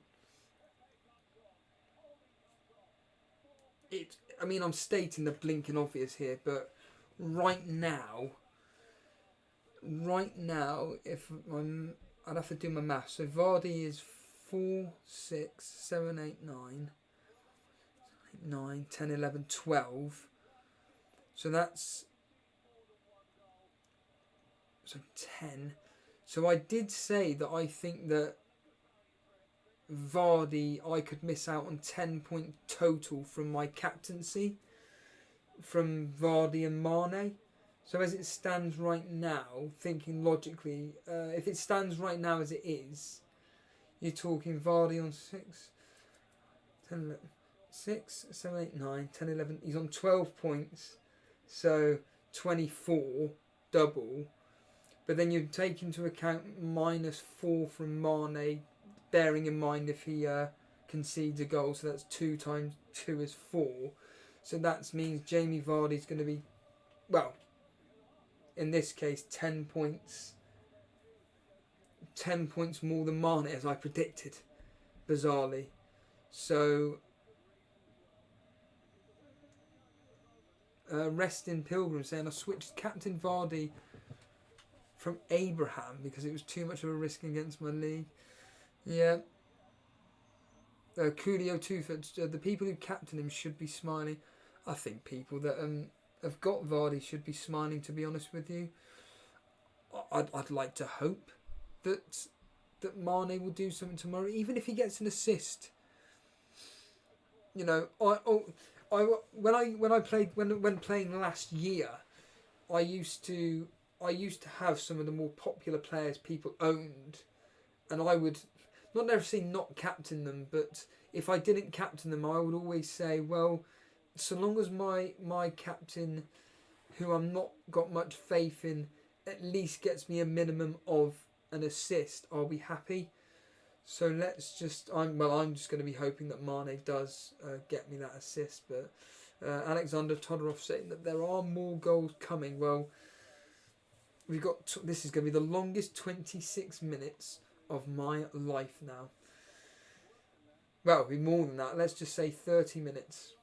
I mean, I'm stating the blinking obvious here, but right now, if I'd have to do my maths. So Vardy is 4, 6, 7, 8, 9, 10, 11, 12. So that's 10. So I did say that I think that Vardy, I could miss out on 10 point total from my captaincy from Vardy and Mane. So as it stands right now, thinking logically, if it stands right now as it is, you're talking Vardy on 6, 10, 11, 6, 7, 8, 9, 10, 11. He's on 12 points. So 24, double. But then you take into account -4 from Mane, bearing in mind if he concedes a goal. So that's 2 times 2 is 4. So that means Jamie Vardy's going to be, well, in this case, 10 points. 10 points more than Mane, as I predicted, bizarrely. So, Rest in Pilgrim saying I switched Captain Vardy from Abraham because it was too much of a risk against my league. Yeah. Coolio Tuford, the people who captain him should be smiling. I think people that have got Vardy should be smiling, to be honest with you. I'd like to hope that Mane will do something tomorrow, even if he gets an assist. You know, when playing last year, I used to have some of the more popular players people owned, and I would not necessarily not captain them, but if I didn't captain them, I would always say, well, so long as my captain, who I'm not got much faith in, at least gets me a minimum of an assist, I'll be happy. So let's just, I'm just going to be hoping that Mane does get me that assist. But Alexander Todorov saying that there are more goals coming. Well, we've got this is going to be the longest 26 minutes of my life now. Well, it'll be more than that. Let's just say 30 minutes.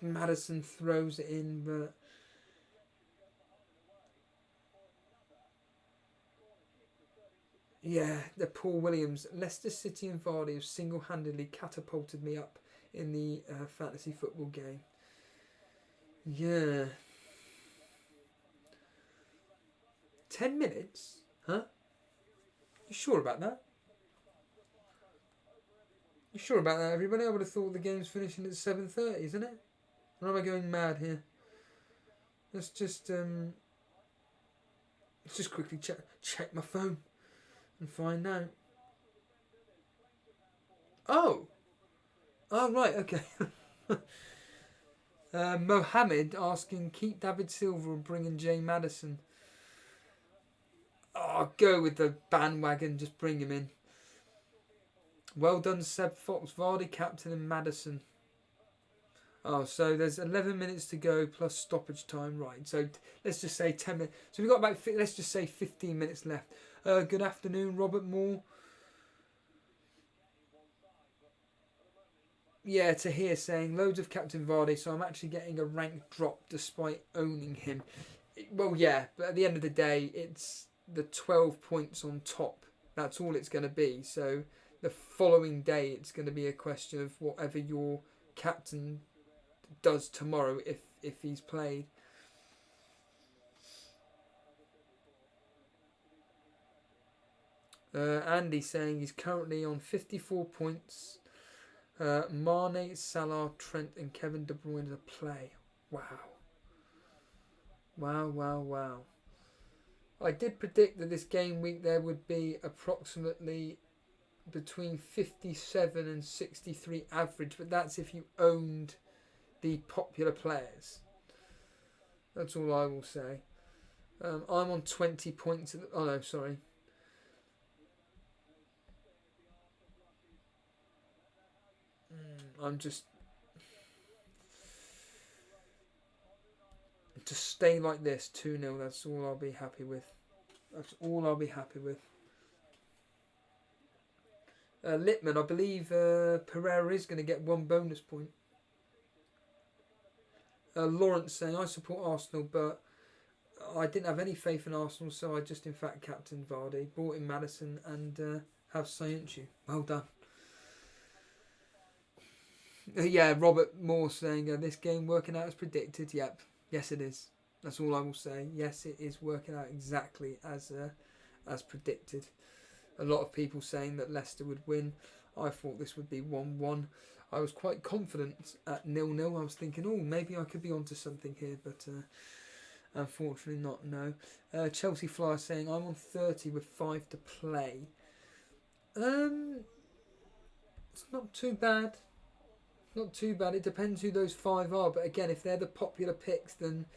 Maddison throws it in, but yeah, the Paul Williams, Leicester City and Vardy have single-handedly catapulted me up in the fantasy football game. Yeah. 10 minutes? Huh? You sure about that? You sure about that, everybody? I would have thought the game's finishing at 7:30, isn't it? Or am I going mad here? Let's just quickly check my phone and find out. Oh! Oh, right, okay. Mohammed asking, keep David Silva and bring in Jay Madison. Oh, go with the bandwagon, just bring him in. Well done, Seb Fox, Vardy captain and Madison. Oh, so there's 11 minutes to go plus stoppage time, right? So let's just say 10 minutes. So we've got about, let's just say 15 minutes left. Good afternoon, Robert Moore. Yeah, to hear saying loads of Captain Vardy, so I'm actually getting a rank drop despite owning him. Well, yeah, but at the end of the day, it's the 12 points on top. That's all it's going to be. So the following day, it's going to be a question of whatever your captain does tomorrow if he's played. Andy saying he's currently on 54 points. Mane, Salah, Trent and Kevin De Bruyne to play. Wow. Wow. I did predict that this game week there would be approximately between 57 and 63 average, but that's if you owned the popular players. That's all I will say. I'm on 20 points. Oh no, sorry. I'm just stay like this, 2-0. That's all I'll be happy with. That's all I'll be happy with. Littman, I believe Pereira is going to get 1 bonus point. Lawrence saying, I support Arsenal, but I didn't have any faith in Arsenal, so I just in fact captained Vardy, brought in Madison and have Sayuncu. Well done. Yeah, Robert Moore saying, this game working out as predicted. Yep, yes it is. That's all I will say. Yes, it is working out exactly as predicted. A lot of people saying that Leicester would win. I thought this would be 1-1. I was quite confident at 0-0. I was thinking, oh, maybe I could be onto something here, but unfortunately not, no. Chelsea Flyer saying, I'm on 30 with 5 to play. It's not too bad. Not too bad. It depends who those 5 are. But again, if they're the popular picks, then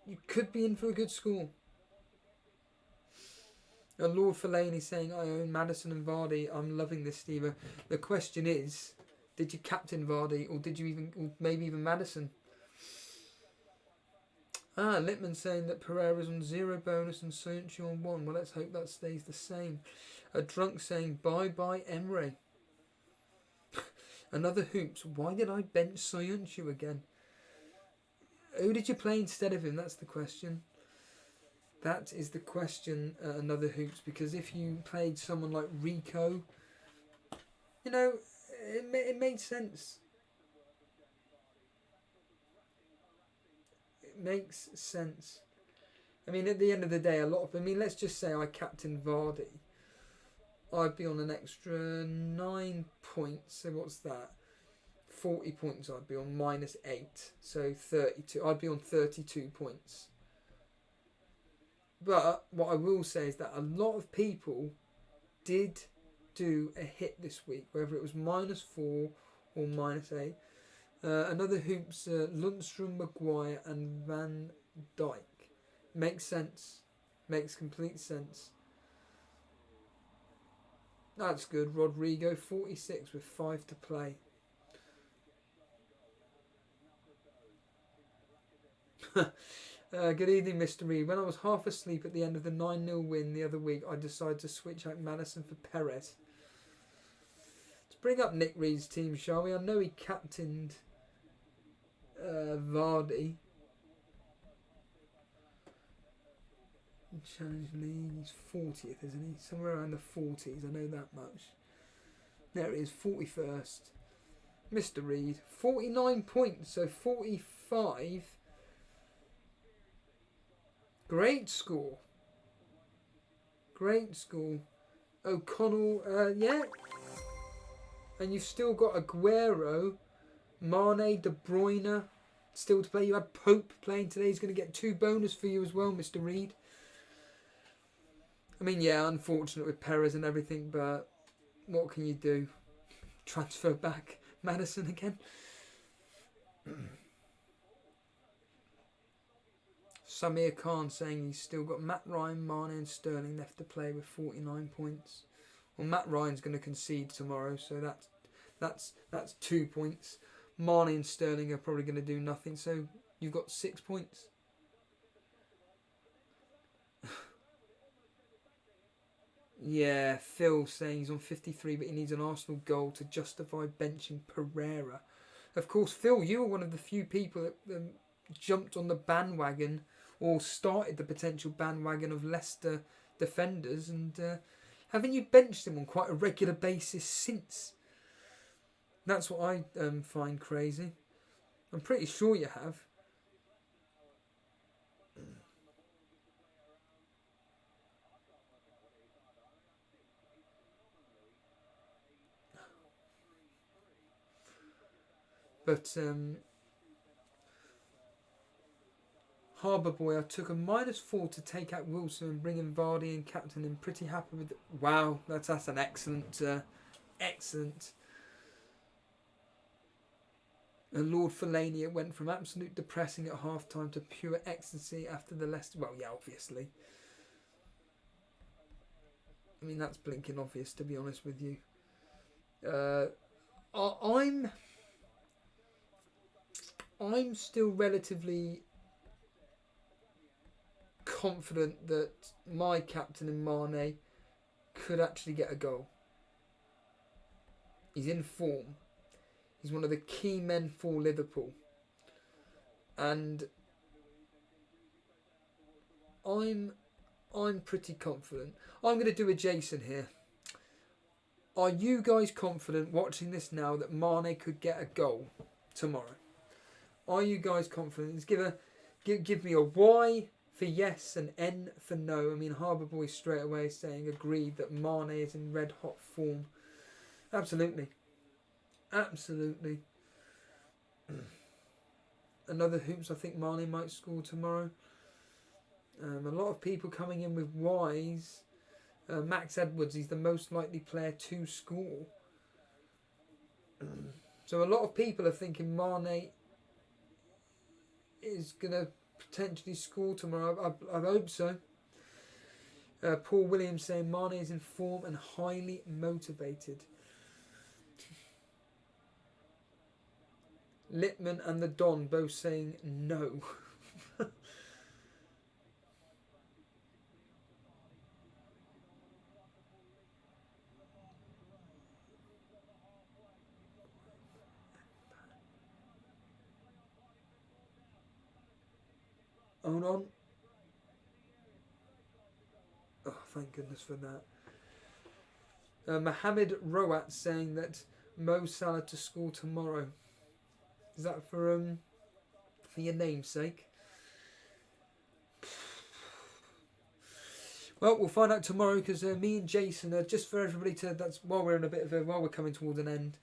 you could be in for a good score. Lord Fellaini saying, I own Madison and Vardy. I'm loving this, Steve. The question is, did you captain Vardy or did you or maybe even Madison? Littman saying that Pereira's on 0 bonus and Sayuncu on 1. Well, let's hope that stays the same. A drunk saying, bye-bye Emre. Another hoops. Why did I bench Sayuncu again? Who did you play instead of him? That's the question. That is the question. Another hoops. Because if you played someone like Rico, you know, it made sense. It makes sense. I mean, at the end of the day, let's just say I captained Vardy. I'd be on an extra 9 points. So what's that? 40 points I'd be on, minus 8. So 32. I'd be on 32 points. But what I will say is that a lot of people did do a hit this week, whether it was -4 or -8. Another hoops, Lundstrom, Maguire and Van Dijk. Makes sense. Makes complete sense. That's good. Rodrigo, 46 with 5 to play. Good evening, Mr. Reed. When I was half asleep at the end of the 9-0 win the other week, I decided to switch out Madison for Perez. Let's bring up Nick Reed's team, shall we? I know he captained Vardy. Challenge League, he's 40th, isn't he? Somewhere around the 40s, I know that much. There it is, 41st. Mr. Reed, 49 points, so 45. Great score. Great score. O'Connell, yeah. And you've still got Aguero, Mane, De Bruyne still to play. You had Pope playing today. He's going to get 2 bonus for you as well, Mr. Reed. I mean, yeah, unfortunate with Perez and everything, but what can you do? Transfer back Madison again. Samir Khan saying he's still got Matt Ryan, Mane and Sterling left to play with 49 points. Well, Matt Ryan's going to concede tomorrow, so that's 2 points. Mane and Sterling are probably going to do nothing, so you've got 6 points. Yeah, Phil saying he's on 53, but he needs an Arsenal goal to justify benching Pereira. Of course, Phil, you were one of the few people that jumped on the bandwagon or started the potential bandwagon of Leicester defenders, and haven't you benched him on quite a regular basis since? That's what I find crazy. I'm pretty sure you have. But Harbour Boy, I took a -4 to take out Wilson and bring in Vardy and captain him. Pretty happy with it. Wow, that's an excellent, excellent. And Lord Fellaini, it went from absolute depressing at half time to pure ecstasy after the Leicester. Well, yeah, obviously. I mean, that's blinking obvious, to be honest with you. I'm still relatively confident that my captain in Mane could actually get a goal. He's in form. He's one of the key men for Liverpool. And I'm pretty confident. I'm going to do a Jason here. Are you guys confident watching this now that Mane could get a goal tomorrow? Are you guys confident? Give me a Y for yes and N for no. I mean, Harbour Boy straight away saying agreed that Mane is in red hot form. Absolutely. Absolutely. Another hoops, I think Mane might score tomorrow. A lot of people coming in with Ys. Max Edwards, he's the most likely player to score. So a lot of people are thinking Mane is going to potentially score tomorrow. I hope so. Paul Williams saying Mane is in form and highly motivated. Littman and the Don both saying no. Hold on. Oh, thank goodness for that. Mohamed Rowat saying that Mo Salah to score tomorrow. Is that for your namesake? Well, we'll find out tomorrow because me and Jason are just for everybody to. That's while we're in a bit of while we're coming towards an end.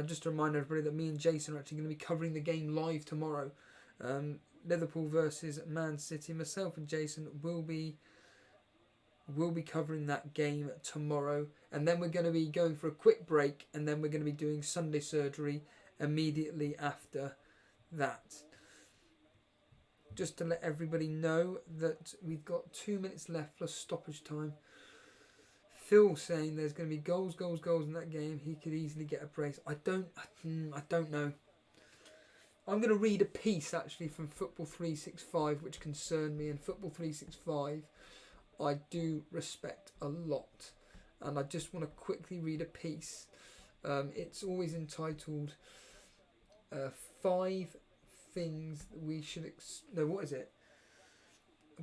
Just to remind everybody that me and Jason are actually going to be covering the game live tomorrow. Liverpool versus Man City. Myself and Jason will be covering that game tomorrow, and then we're going to be going for a quick break, and then we're going to be doing Sunday surgery immediately after that. Just to let everybody know that we've got 2 minutes left plus stoppage time. Phil saying there's going to be goals in that game. He could easily get a brace. I don't know. I'm going to read a piece actually from Football 365 which concerned me, and Football 365 I do respect a lot, and I just want to quickly read a piece. It's always entitled 5 things that we should no, what is it?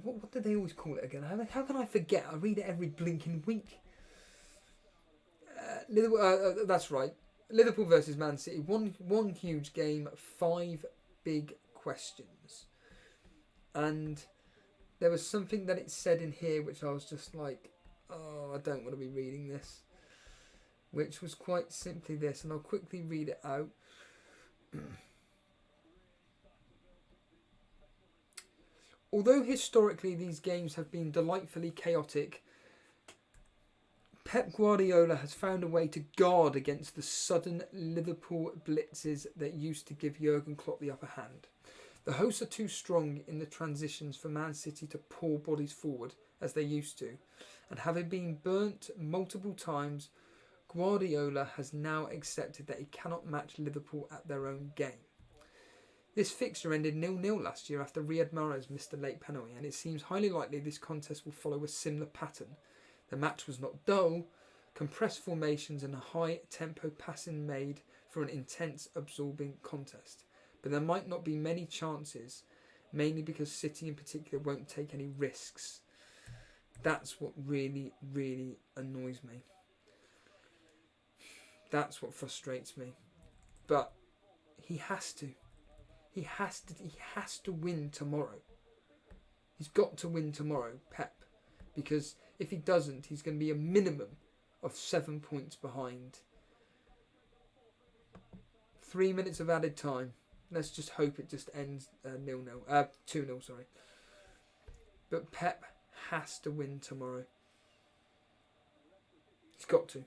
What do they always call it again? How can I forget? I read it every blinking week. That's right. Liverpool versus Man City. One huge game, 5 big questions. And there was something that it said in here which I was just like, oh, I don't want to be reading this. Which was quite simply this, and I'll quickly read it out. Although historically these games have been delightfully chaotic, Pep Guardiola has found a way to guard against the sudden Liverpool blitzes that used to give Jurgen Klopp the upper hand. The hosts are too strong in the transitions for Man City to pour bodies forward as they used to, and having been burnt multiple times, Guardiola has now accepted that he cannot match Liverpool at their own game. This fixture ended 0-0 last year after Riyad Mahrez missed a late penalty, and it seems highly likely this contest will follow a similar pattern. The match was not dull, compressed formations and a high-tempo passing made for an intense, absorbing contest. But there might not be many chances, mainly because City in particular won't take any risks. That's what really, really annoys me. That's what frustrates me. But he has to. He has to win tomorrow. He's got to win tomorrow, Pep. Because if he doesn't, he's going to be a minimum of 7 points behind. 3 minutes of added time. Let's just hope it just ends 2-0, sorry. But Pep has to win tomorrow. He's got to.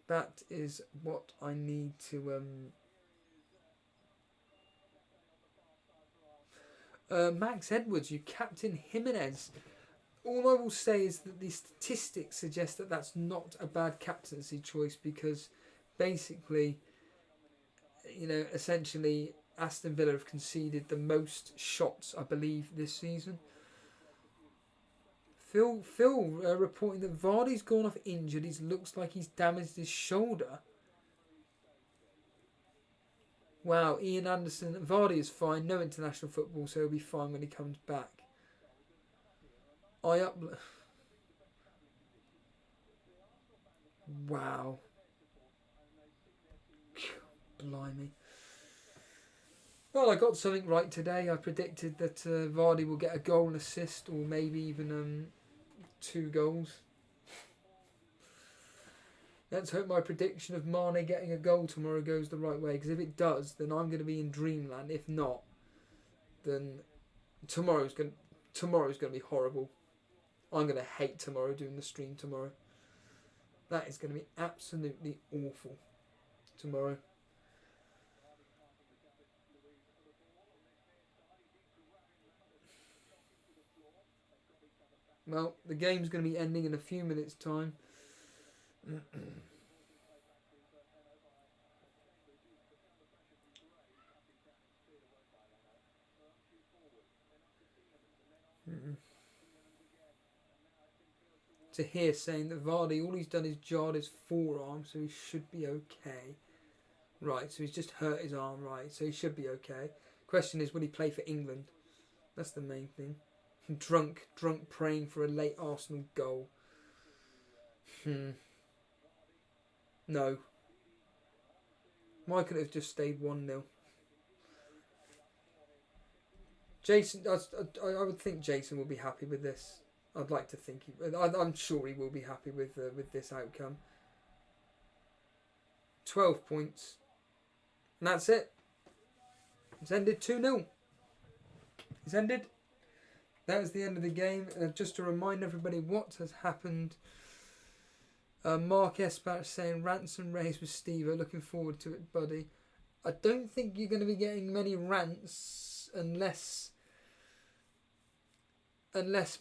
That is what I need to... Max Edwards, you captain Jimenez. All I will say is that the statistics suggest that that's not a bad captaincy choice because basically, essentially Aston Villa have conceded the most shots, I believe, this season. Phil reporting that Vardy's gone off injured. He looks like he's damaged his shoulder. Wow, Ian Anderson. Vardy is fine. No international football, so he'll be fine when he comes back. Wow. Blimey. Well, I got something right today. I predicted that Vardy will get a goal and assist, or maybe even 2 goals. Let's hope my prediction of Mane getting a goal tomorrow goes the right way, because if it does, then I'm going to be in dreamland. If not, then tomorrow's going to be horrible. I'm going to hate tomorrow doing the stream tomorrow. That is going to be absolutely awful tomorrow. Well, the game's going to be ending in a few minutes' time. To hear saying that Vardy, all he's done is jarred his forearm, so he should be okay. Right, so he's just hurt his arm, right, so he should be okay. Question is, will he play for England? That's the main thing. Drunk praying for a late Arsenal goal. No. Why couldn't it have just stayed 1-0? Jason, I would think Jason will be happy with this. I'd like to think I'm sure he will be happy with this outcome. 12 points. And that's it. It's ended 2-0. It's ended. That is the end of the game. Just to remind everybody what has happened. Mark Espach saying ransom raised with Steve. Looking forward to it, buddy. I don't think you're going to be getting many rants unless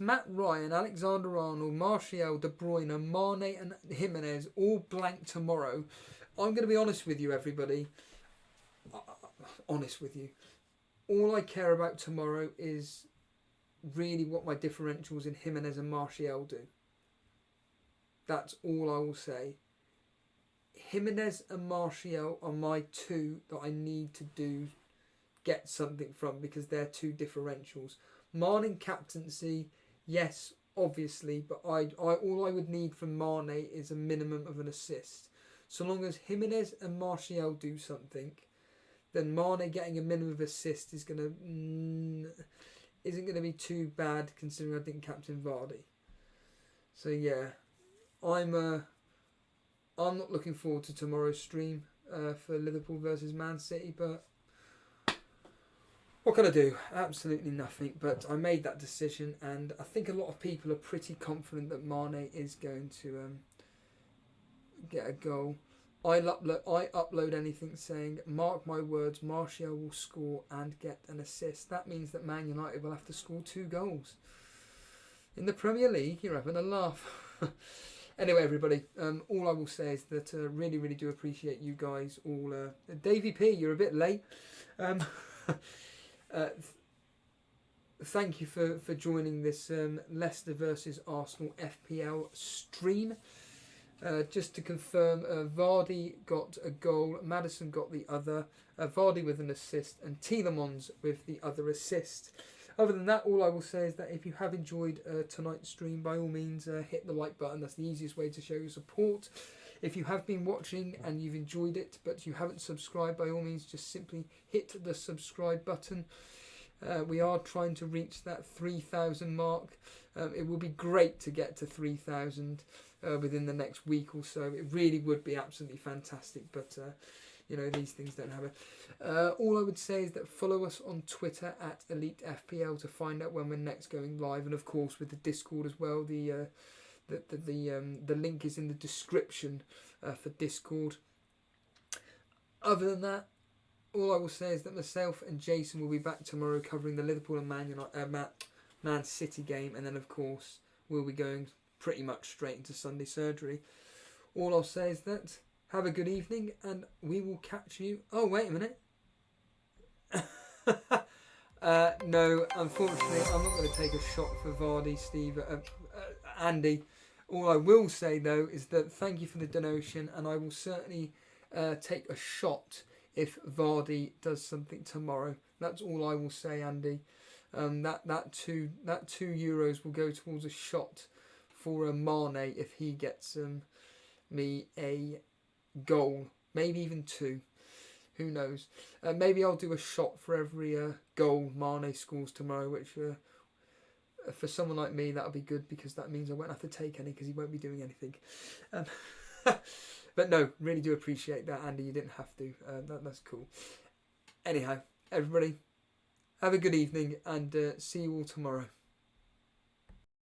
Matt Ryan, Alexander Arnold, Martial, De Bruyne, Mane and Jimenez all blank tomorrow. I'm going to be honest with you, everybody. Honest with you. All I care about tomorrow is really what my differentials in Jimenez and Martial do. That's all I will say. Jimenez and Martial are my 2 that I need to get something from, because they're 2 differentials. Mane captaincy, yes, obviously, but all I would need from Mane is a minimum of an assist. So long as Jimenez and Martial do something, then Mane getting a minimum of assist isn't going to be too bad, considering I didn't captain Vardy. So yeah, I'm not looking forward to tomorrow's stream for Liverpool versus Man City, but What can I do? Absolutely nothing. But I made that decision, and I think a lot of people are pretty confident that Mane is going to get a goal. I upload anything saying, mark my words, Martial will score and get an assist. That means that Man United will have to score 2 goals. In the Premier League, you're having a laugh. Anyway, everybody, all I will say is that really, really do appreciate you guys all. Davey P, you're a bit late. Thank you for joining this Leicester versus Arsenal FPL stream. Just to confirm, Vardy got a goal, Maddison got the other, Vardy with an assist, and Tielemans with the other assist. Other than that, all I will say is that if you have enjoyed tonight's stream, by all means hit the like button. That's the easiest way to show your support. If you have been watching and you've enjoyed it but you haven't subscribed, by all means just simply hit the subscribe button. We are trying to reach that 3,000 mark. It will be great to get to 3,000 within the next week or so. It really would be absolutely fantastic, but you know, these things don't happen. All I would say is that follow us on Twitter at Elite FPL to find out when we're next going live, and of course with the Discord as well. The link is in the description for Discord. Other than that, all I will say is that myself and Jason will be back tomorrow covering the Liverpool and Man City game, and then of course we'll be going pretty much straight into Sunday surgery. All I'll say is that have a good evening, and we will catch you. Oh, wait a minute. No, unfortunately, I'm not going to take a shot for Vardy, Steve, Andy. All I will say though is that thank you for the donation, and I will certainly take a shot if Vardy does something tomorrow. That's all I will say, Andy. That €2 will go towards a shot for Mane if he gets me a goal, maybe even 2. Who knows? Maybe I'll do a shot for every goal Mane scores tomorrow, which for someone like me that'll be good, because that means I won't have to take any because he won't be doing anything. But no, really do appreciate that, Andy. You didn't have to. That's cool. Anyhow, everybody, have a good evening, and see you all tomorrow.